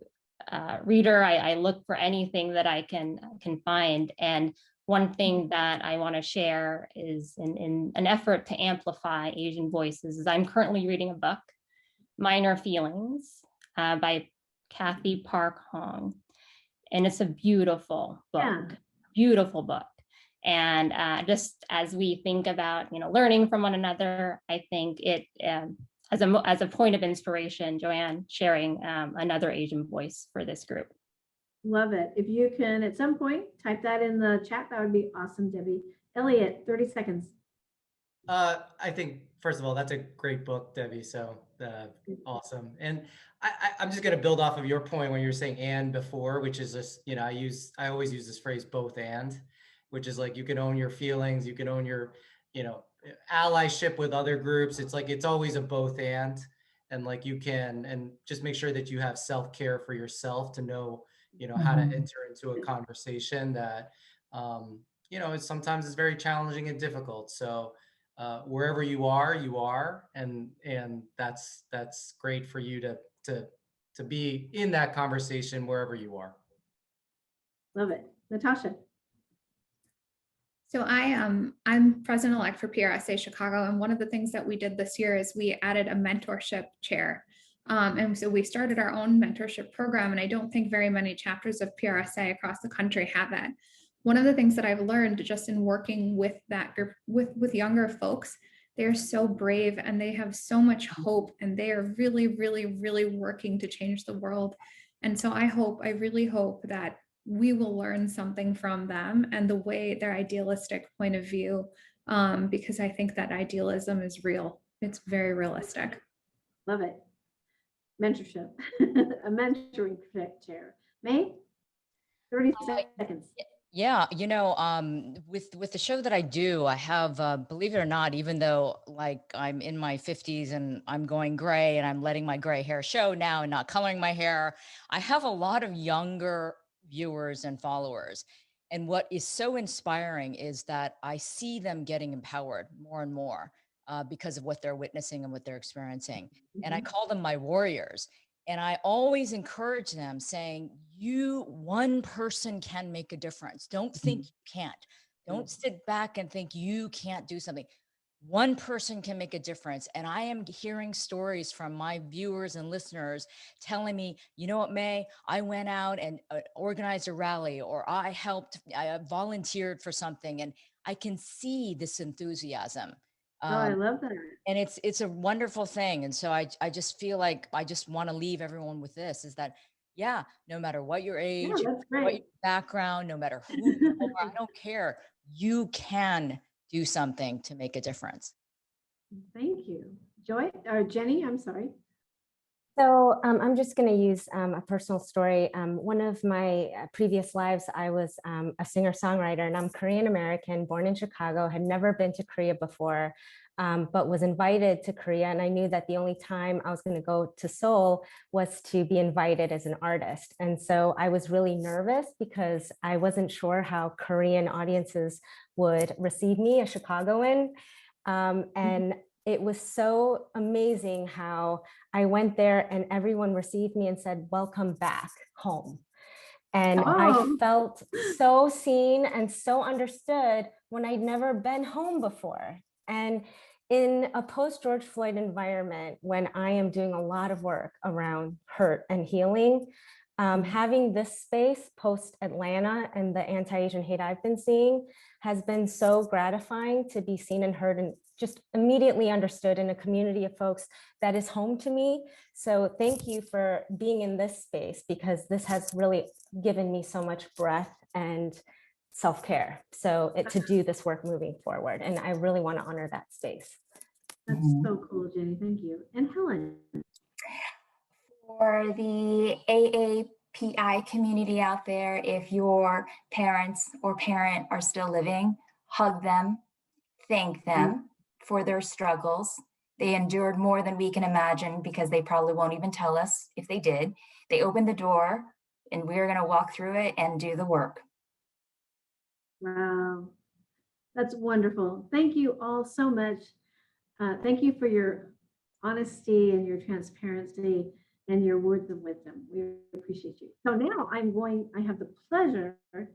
reader. I look for anything that I can find. And one thing that I want to share is in an effort to amplify Asian voices is I'm currently reading a book, Minor Feelings, by Kathy Park Hong. And it's a beautiful book, Yeah. beautiful book. And just as we think about, learning from one another, I think it, as a point of inspiration, Joanne sharing another Asian voice for this group. Love it. If you can, at some point, type that in the chat, that would be awesome, Debbie. Elliot, 30 seconds. I think, first of all, that's a great book, Debbie. So awesome. And I'm just going to build off of your point when you were saying "and" before, which is just, I always use this phrase "both and," which is like you can own your feelings, you can own your, allyship with other groups. It's like it's always a both and like you can, and just make sure that you have self-care for yourself to know, how to enter into a conversation that, sometimes is very challenging and difficult. So wherever you are, and that's great for you to be in that conversation wherever you are. Love it. Natasha. So I'm president-elect for PRSA Chicago, and one of the things that we did this year is we added a mentorship chair. And so we started our own mentorship program, and I don't think very many chapters of PRSA across the country have that. One of the things that I've learned just in working with that group, with younger folks, they're so brave and they have so much hope, and they are really, really, really working to change the world. And so I really hope that we will learn something from them and the way their idealistic point of view, because I think that idealism is real. It's very realistic. Love it. Mentorship, a mentoring chair. May, 30 seconds. Yeah, with the show that I do, I have, believe it or not, even though like I'm in my 50s and I'm going gray and I'm letting my gray hair show now and not coloring my hair, I have a lot of younger viewers and followers. And what is so inspiring is that I see them getting empowered more and more because of what they're witnessing and what they're experiencing. And I call them my warriors. And I always encourage them saying, one person can make a difference. Don't think you can't. Don't sit back and think you can't do something. One person can make a difference. And I am hearing stories from my viewers and listeners telling me, you know what, May, I went out and organized a rally, or I volunteered for something. And I can see this enthusiasm. I love that. And it's a wonderful thing. And so I just feel like I just want to leave everyone with this, is that, yeah, no matter what your age, what your background, no matter who you are, I don't care. You can do something to make a difference. Thank you. Joy, or Jenny, I'm sorry. So I'm just going to use a personal story. One of my previous lives, I was a singer-songwriter, and I'm Korean American, born in Chicago, had never been to Korea before, but was invited to Korea. And I knew that the only time I was going to go to Seoul was to be invited as an artist. And so I was really nervous because I wasn't sure how Korean audiences would receive me, a Chicagoan. And it was so amazing how I went there and everyone received me and said, "Welcome back home." And I felt so seen and so understood when I'd never been home before. And in a post-George Floyd environment, when I am doing a lot of work around hurt and healing, having this space post-Atlanta and the anti-Asian hate I've been seeing has been so gratifying to be seen and heard and just immediately understood in a community of folks that is home to me. So thank you for being in this space, because this has really given me so much breath and self-care. So to do this work moving forward. And I really want to honor that space. That's so cool, Jenny. Thank you. And Helen. For the AAPI community out there, if your parents or parent are still living, hug them, thank them for their struggles. They endured more than we can imagine, because they probably won't even tell us if they did. They opened the door, and we're going to walk through it and do the work. Wow, that's wonderful. Thank you all so much. Thank you for your honesty and your transparency and your words of wisdom. We appreciate you. So now I have the pleasure to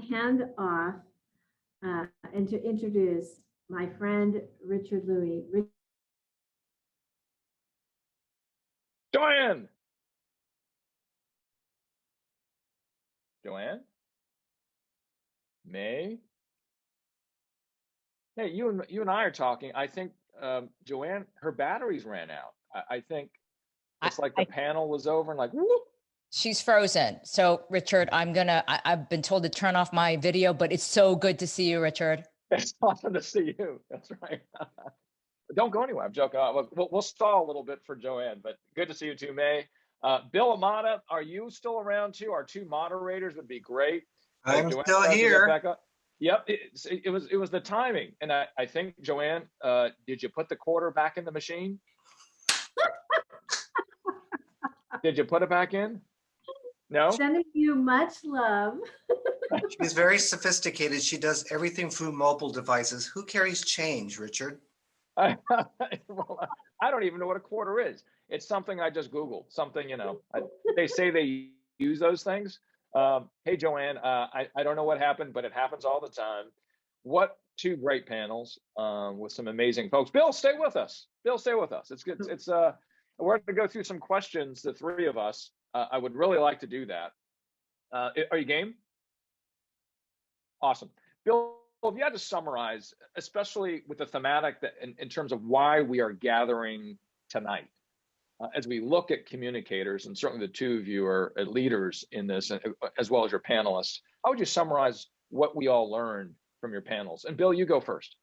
hand off and to introduce my friend, Richard Louie. Joanne, Joanne? May? Hey, you and I are talking. I think Joanne, her batteries ran out. I think it's like the panel was over and like, whoop. She's frozen. So Richard, I've been told to turn off my video, but it's so good to see you, Richard. It's awesome to see you. That's right. Don't go anywhere. I'm joking. We'll stall a little bit for Joanne, but good to see you too, May. Bill Amata, are you still around too? Our two moderators would be great. I'm Joanne still tries to get here. back up. Yep, it was the timing, and I think Joanne, did you put the quarter back in the machine? Did you put it back in? No. Sending you much love. She's very sophisticated. She does everything through mobile devices. Who carries change, Richard? Well, I don't even know what a quarter is. It's something I just Googled. Something, they say they use those things. Hey, Joanne, I don't know what happened, but it happens all the time. What two great panels with some amazing folks. Bill, stay with us. Bill, stay with us. It's good. We're going to go through some questions, the three of us. I would really like to do that. Are you game? Awesome. Bill, if you had to summarize, especially with the thematic that in terms of why we are gathering tonight, as we look at communicators, and certainly the two of you are leaders in this, as well as your panelists, how would you summarize what we all learned from your panels? And Bill, you go first.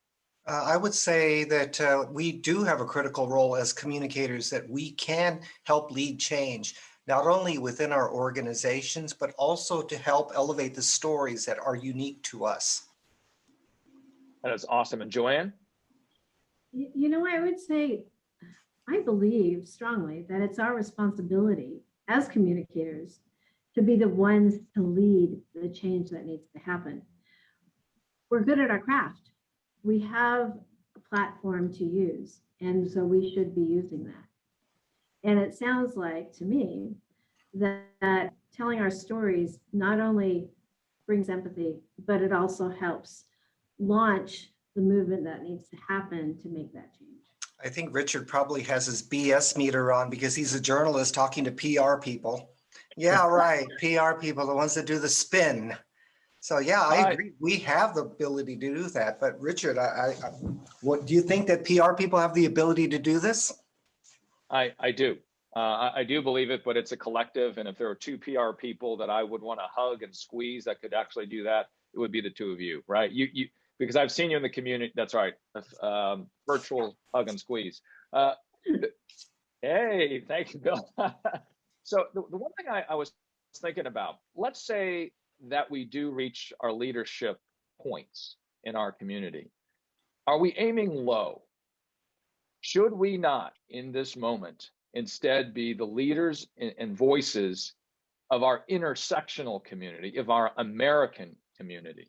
I would say that we do have a critical role as communicators, that we can help lead change, not only within our organizations, but also to help elevate the stories that are unique to us. That is awesome. And Joanne? I would say, I believe strongly that it's our responsibility as communicators to be the ones to lead the change that needs to happen. We're good at our craft. We have a platform to use, and so we should be using that. And it sounds like to me that telling our stories not only brings empathy, but it also helps launch the movement that needs to happen to make that change. I think Richard probably has his BS meter on because he's a journalist talking to PR people. Yeah, right. PR people, the ones that do the spin. So yeah, I agree. We have the ability to do that. But Richard, what do you think that PR people have the ability to do this? I do. I do believe it, but it's a collective. And if there are two PR people that I would want to hug and squeeze that could actually do that, it would be the two of you, right? Because I've seen you in the community. That's right. Virtual hug and squeeze. Hey, thank you, Bill. So the one thing I was thinking about, let's say that we do reach our leadership points in our community. Are we aiming low? Should we not, in this moment, instead be the leaders and voices of our intersectional community, of our American community?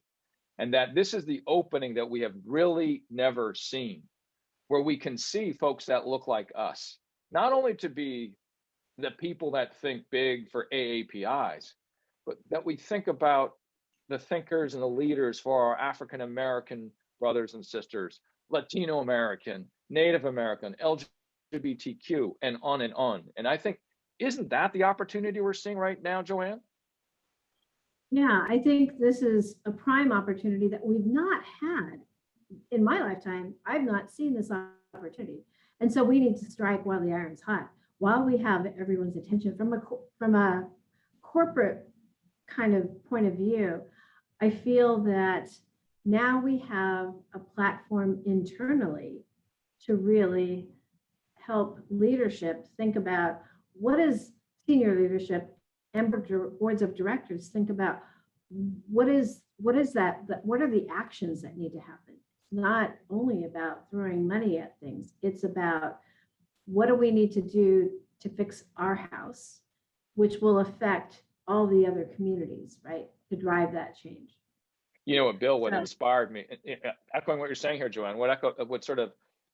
And that this is the opening that we have really never seen, where we can see folks that look like us, not only to be the people that think big for AAPIs, but that we think about the thinkers and the leaders for our African American brothers and sisters, Latino American, Native American, LGBTQ, and on and on. And I think, isn't that the opportunity we're seeing right now, Joanne? Yeah, I think this is a prime opportunity that we've not had in my lifetime. I've not seen this opportunity. And so we need to strike while the iron's hot, while we have everyone's attention from a corporate kind of point of view. I feel that now we have a platform internally to really help leadership think about what is senior leadership and boards of directors think about what are the actions that need to happen. It's not only about throwing money at things, it's about what do we need to do to fix our house, which will affect all the other communities, right, to drive that change. You know what, Bill, what inspired me, echoing what you're saying here, Joanne, what sort of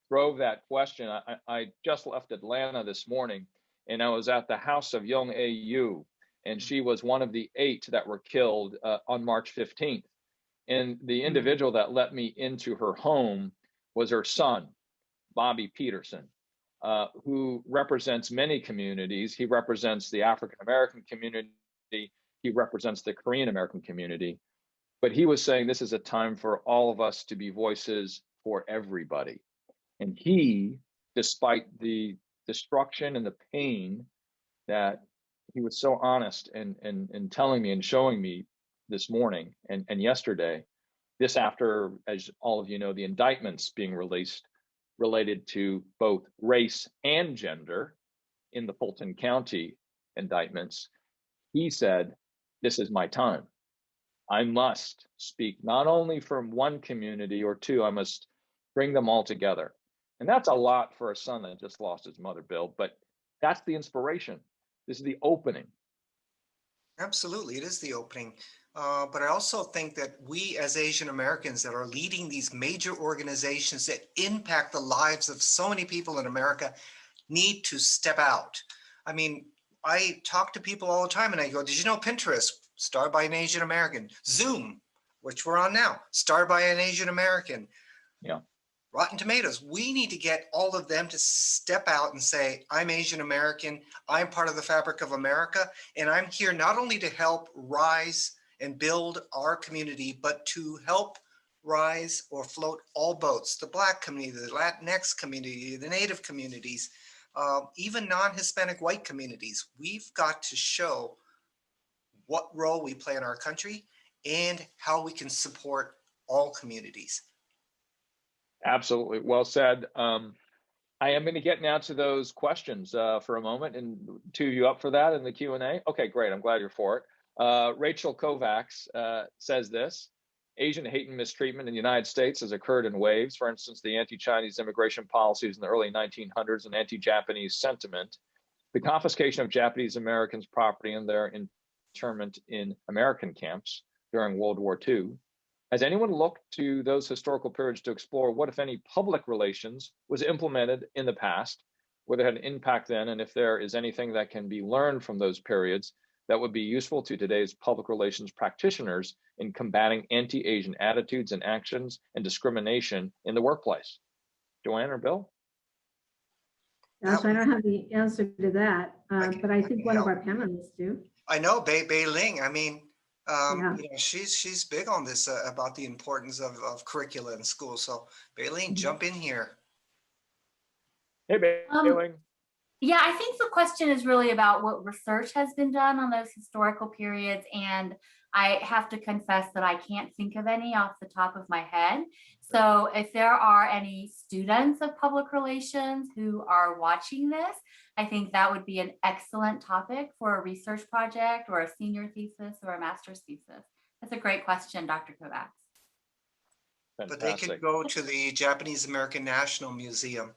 drove that question, I just left Atlanta this morning, and I was at the house of young AU, and she was one of the 8 that were killed on March 15th. And the individual that let me into her home was her son, Bobby Peterson, who represents many communities. He represents the African American community. he represents the Korean American community, but he was saying this is a time for all of us to be voices for everybody. And he, despite the destruction and the pain that he was so honest and telling me and showing me this morning and yesterday, this after, as all of you know, the indictments being released related to both race and gender in the Fulton County indictments, he said, this is my time. I must speak not only from one community or two, I must bring them all together. And that's a lot for a son that just lost his mother, Bill, but that's the inspiration. This is the opening. Absolutely, it is the opening. But I also think that we as Asian Americans that are leading these major organizations that impact the lives of so many people in America need to step out. I mean, I talk to people all the time and I go, did you know Pinterest, started by an Asian American? Zoom, which we're on now, started by an Asian American. Yeah. Rotten Tomatoes, we need to get all of them to step out and say, I'm Asian American, I'm part of the fabric of America, and I'm here not only to help rise and build our community, but to help rise or float all boats, the Black community, the Latinx community, the Native communities, even non-Hispanic white communities. We've got to show what role we play in our country and how we can support all communities. Absolutely. Well said. I am going to get now to those questions for a moment, and two of you up for that in the Q&A? Okay, great. I'm glad you're for it. Rachel Kovacs says this: Asian hate and mistreatment in the United States has occurred in waves. For instance, the anti-Chinese immigration policies in the early 1900s and anti-Japanese sentiment, the confiscation of Japanese Americans' property and their internment in American camps during World War II. Has anyone looked to those historical periods to explore what, if any, public relations was implemented in the past, whether it had an impact then, and if there is anything that can be learned from those periods that would be useful to today's public relations practitioners in combating anti-Asian attitudes and actions and discrimination in the workplace? Joanne or Bill? Gosh, I don't have the answer to that, but I think one of our panelists do. I know Bei Ling. I mean, you know, she's big on this about the importance of curricula in school. So Bei Ling, jump in here. Hey, Bei Ling. Yeah, I think the question is really about what research has been done on those historical periods. And I have to confess that I can't think of any off the top of my head. So if there are any students of public relations who are watching this, I think that would be an excellent topic for a research project or a senior thesis or a master's thesis. That's a great question, Dr. Kovacs. But they could go to the Japanese American National Museum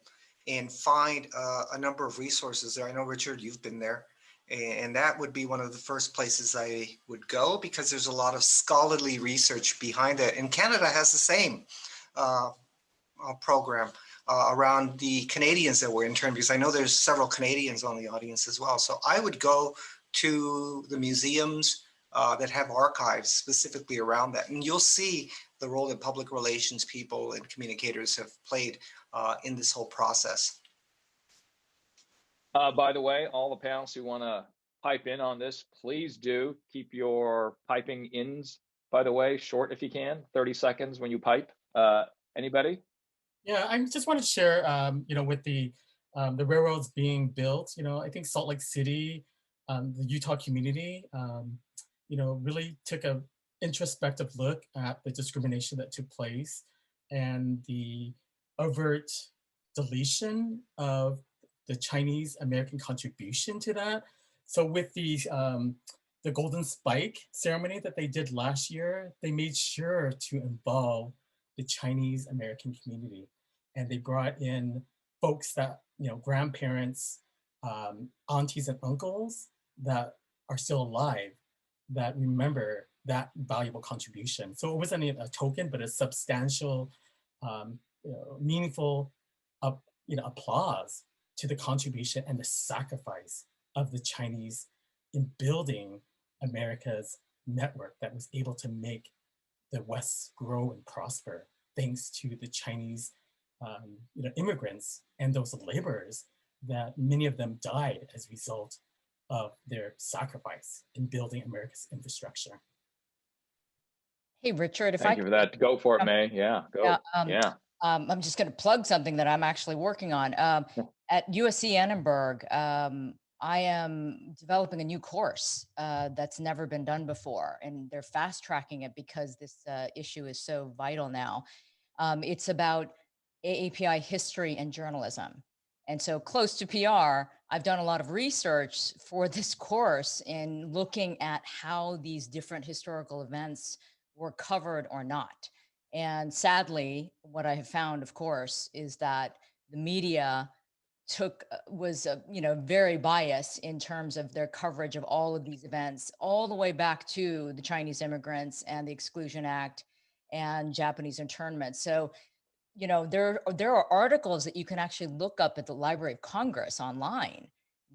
and find a number of resources there. I know, Richard, you've been there. And that would be one of the first places I would go because there's a lot of scholarly research behind it. And Canada has the same program around the Canadians that were interned, because I know there's several Canadians on the audience as well. So I would go to the museums that have archives specifically around that. And you'll see the role that public relations people and communicators have played in this whole process. By the way, all the panelists who want to pipe in on this, please do keep your piping ins, by the way, short if you can, 30 seconds when you pipe. Anybody? Yeah, I just wanted to share, you know, with the railroads being built, you know, I think Salt Lake City, the Utah community, you know, really took a introspective look at the discrimination that took place and the overt deletion of the Chinese American contribution to that. So with the Golden Spike ceremony that they did last year, they made sure to involve the Chinese American community. And they brought in folks that, you know, grandparents, aunties and uncles that are still alive that remember that valuable contribution. So it wasn't a token, but a substantial, you know, meaningful, you know, applause to the contribution and the sacrifice of the Chinese in building America's network that was able to make the West grow and prosper, thanks to the Chinese you know, immigrants and those laborers that many of them died as a result of their sacrifice in building America's infrastructure. Hey, Richard, if Thank I you for could, that. Go for it, May. Yeah, go. yeah, Yeah. I'm just going to plug something that I'm actually working on. At USC Annenberg, I am developing a new course that's never been done before, and they're fast tracking it because this issue is so vital now. It's about AAPI history and journalism. And so close to PR, I've done a lot of research for this course in looking at how these different historical events were covered or not. And sadly, what I have found, of course, is that the media was very biased in terms of their coverage of all of these events, all the way back to the Chinese immigrants and the Exclusion Act and Japanese internment. So, there are articles that you can actually look up at the Library of Congress online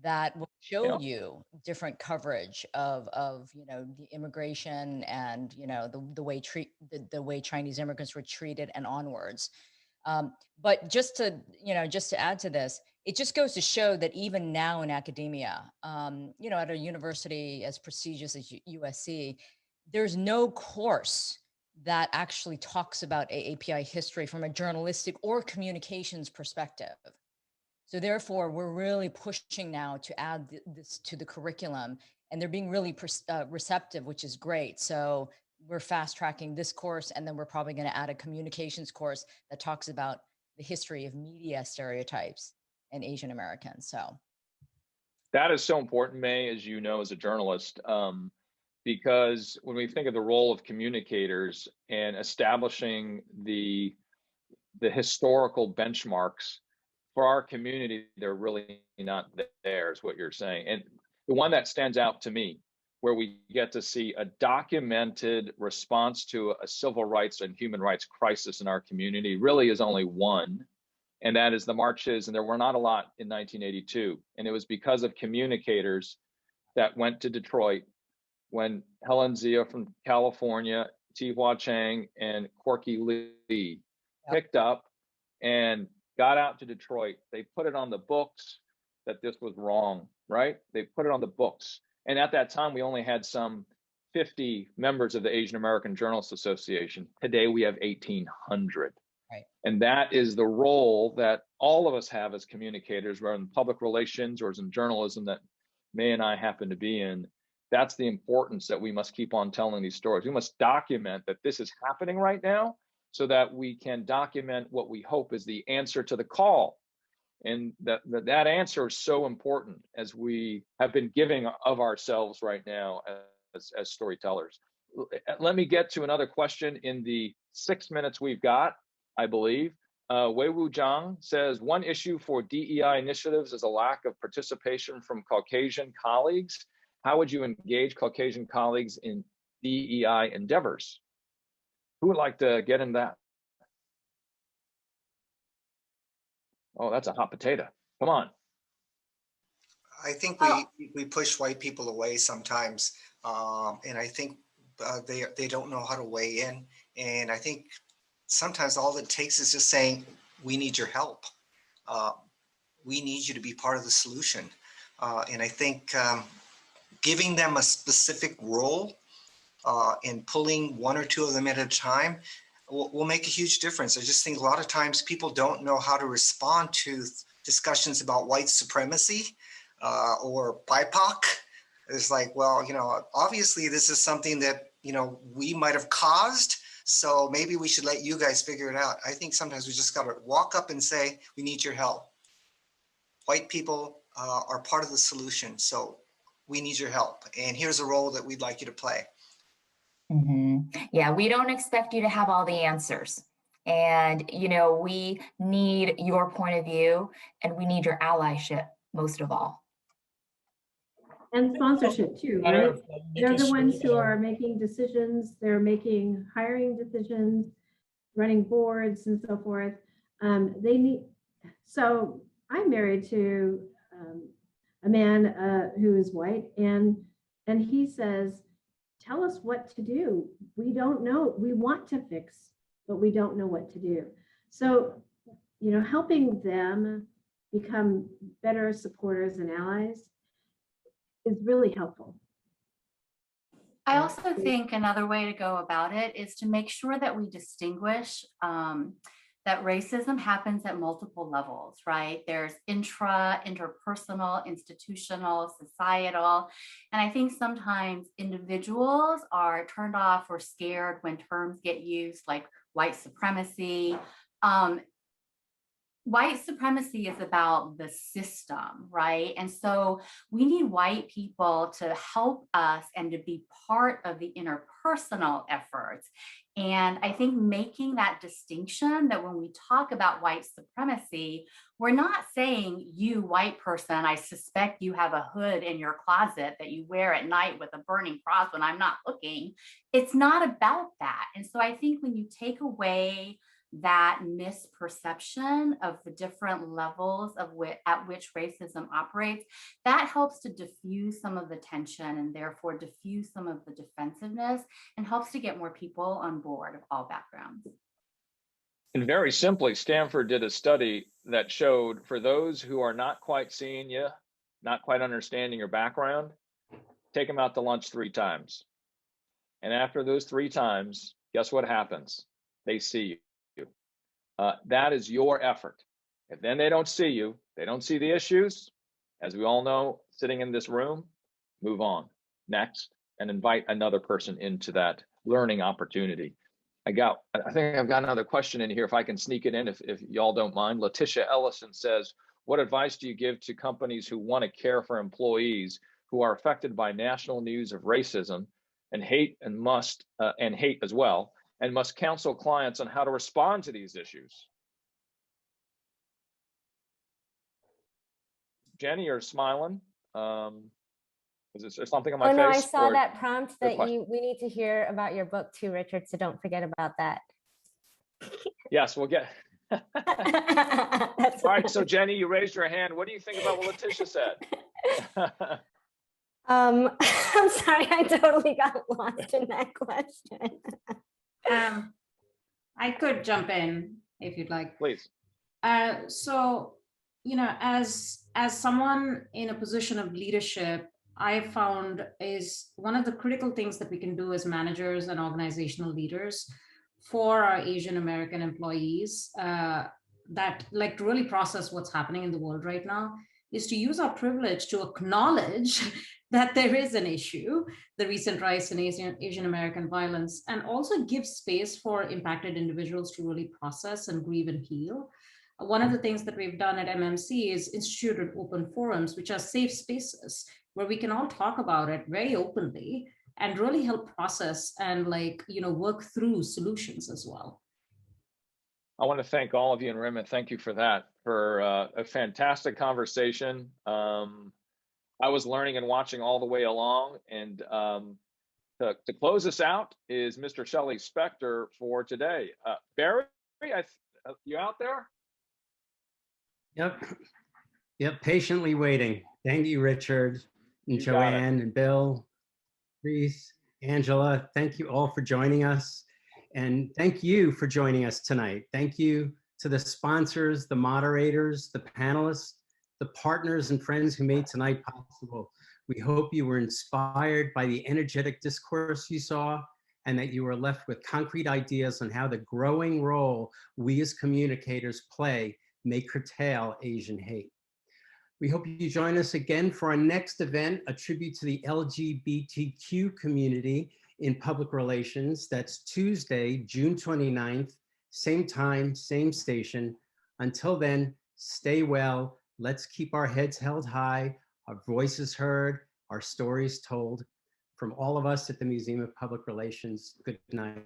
that will show you different coverage of the immigration and the way Chinese immigrants were treated and onwards. But just to add to this, it just goes to show that even now in academia, at a university as prestigious as USC, there's no course that actually talks about AAPI history from a journalistic or communications perspective. So therefore, we're really pushing now to add this to the curriculum, and they're being really receptive, which is great. So we're fast tracking this course, and then we're probably going to add a communications course that talks about the history of media stereotypes and Asian Americans. So that is so important, May, as you know, as a journalist, because when we think of the role of communicators and establishing the historical benchmarks for our community, they're really not there, is what you're saying. And the one that stands out to me, where we get to see a documented response to a civil rights and human rights crisis in our community, really is only one, and that is the marches. And there were not a lot in 1982. And it was because of communicators that went to Detroit when Helen Zia from California, Tihua Chang, and Corky Lee picked up and got out to Detroit. They put it on the books that this was wrong, right? They put it on the books. And at that time, we only had some 50 members of the Asian American Journalists Association. Today, we have 1,800. Right. And that is the role that all of us have as communicators, whether in public relations or as in journalism that May and I happen to be in. That's the importance that we must keep on telling these stories. We must document that this is happening right now so that we can document what we hope is the answer to the call. And that answer is so important as we have been giving of ourselves right now as storytellers. Let me get to another question in the 6 minutes we've got, I believe. Wei Wu Zhang says, one issue for DEI initiatives is a lack of participation from Caucasian colleagues. How would you engage Caucasian colleagues in DEI endeavors? Who would like to get in that? Oh, that's a hot potato. Come on. I think we push white people away sometimes, and I think they don't know how to weigh in. And I think sometimes all it takes is just saying, we need your help. We need you to be part of the solution. And I think giving them a specific role and pulling one or two of them at a time will make a huge difference. I just think a lot of times people don't know how to respond to discussions about white supremacy or BIPOC. It's like, well, obviously this is something that, we might have caused. So maybe we should let you guys figure it out. I think sometimes we just got to walk up and say, we need your help. White people are part of the solution. So we need your help. And here's a role that we'd like you to play. Yeah, we don't expect you to have all the answers. And, we need your point of view and we need your allyship most of all. And sponsorship too, right? They're the ones who are making decisions. They're making hiring decisions, running boards and so forth. So I'm married to a man who is white, and he says, tell us what to do. We don't know. We want to fix, but we don't know what to do. So, helping them become better supporters and allies is really helpful. I also think another way to go about it is to make sure that we distinguish that racism happens at multiple levels, right? There's interpersonal, institutional, societal. And I think sometimes individuals are turned off or scared when terms get used like white supremacy. White supremacy is about the system, right? And so we need white people to help us and to be part of the interpersonal efforts. And I think making that distinction that when we talk about white supremacy, we're not saying, you white person, I suspect you have a hood in your closet that you wear at night with a burning cross when I'm not looking. It's not about that. And so I think when you take away that misperception of the different levels of at which racism operates, that helps to diffuse some of the tension and therefore diffuse some of the defensiveness and helps to get more people on board of all backgrounds. And very simply, Stanford did a study that showed for those who are not quite seeing you, not quite understanding your background, take them out to lunch 3 times. And after those 3 times, guess what happens? They see you. That is your effort. If then they don't see you, they don't see the issues, as we all know, sitting in this room, move on, next, and invite another person into that learning opportunity. I think I've got another question in here, if I can sneak it in, if y'all don't mind. Letitia Ellison says, what advice do you give to companies who want to care for employees who are affected by national news of racism and hate and hate as well, and must counsel clients on how to respond to these issues? Jenny, you're smiling. Is there something on my face? No, I saw or that prompt that question? we need to hear about your book too, Richard, so don't forget about that. Yes, we'll get. All right, so Jenny, you raised your hand. What do you think about what Letitia said? I'm sorry, I totally got lost in that question. I could jump in if you'd like. Please. So, as someone in a position of leadership, I found is one of the critical things that we can do as managers and organizational leaders for our Asian American employees that like to really process what's happening in the world right now is to use our privilege to acknowledge that there is an issue, the recent rise in Asian American violence, and also give space for impacted individuals to really process and grieve and heal. One of the things that we've done at MMC is instituted open forums, which are safe spaces where we can all talk about it very openly and really help process and work through solutions as well. I want to thank all of you in the room, and thank you for that, for a fantastic conversation. I was learning and watching all the way along, and to close us out is Mr. Shelley Spector for today. Barry, you out there? Yep, patiently waiting. Thank you, Richard and Joanne and Bill, Reese, Angela. Thank you all for joining us. And thank you for joining us tonight. Thank you to the sponsors, the moderators, the panelists, the partners and friends who made tonight possible. We hope you were inspired by the energetic discourse you saw and that you were left with concrete ideas on how the growing role we as communicators play may curtail Asian hate. We hope you join us again for our next event, a tribute to the LGBTQ community in public relations. That's Tuesday, June 29th, same time, same station. Until then, stay well. Let's keep our heads held high, our voices heard, our stories told. From all of us at the Museum of Public Relations, good night.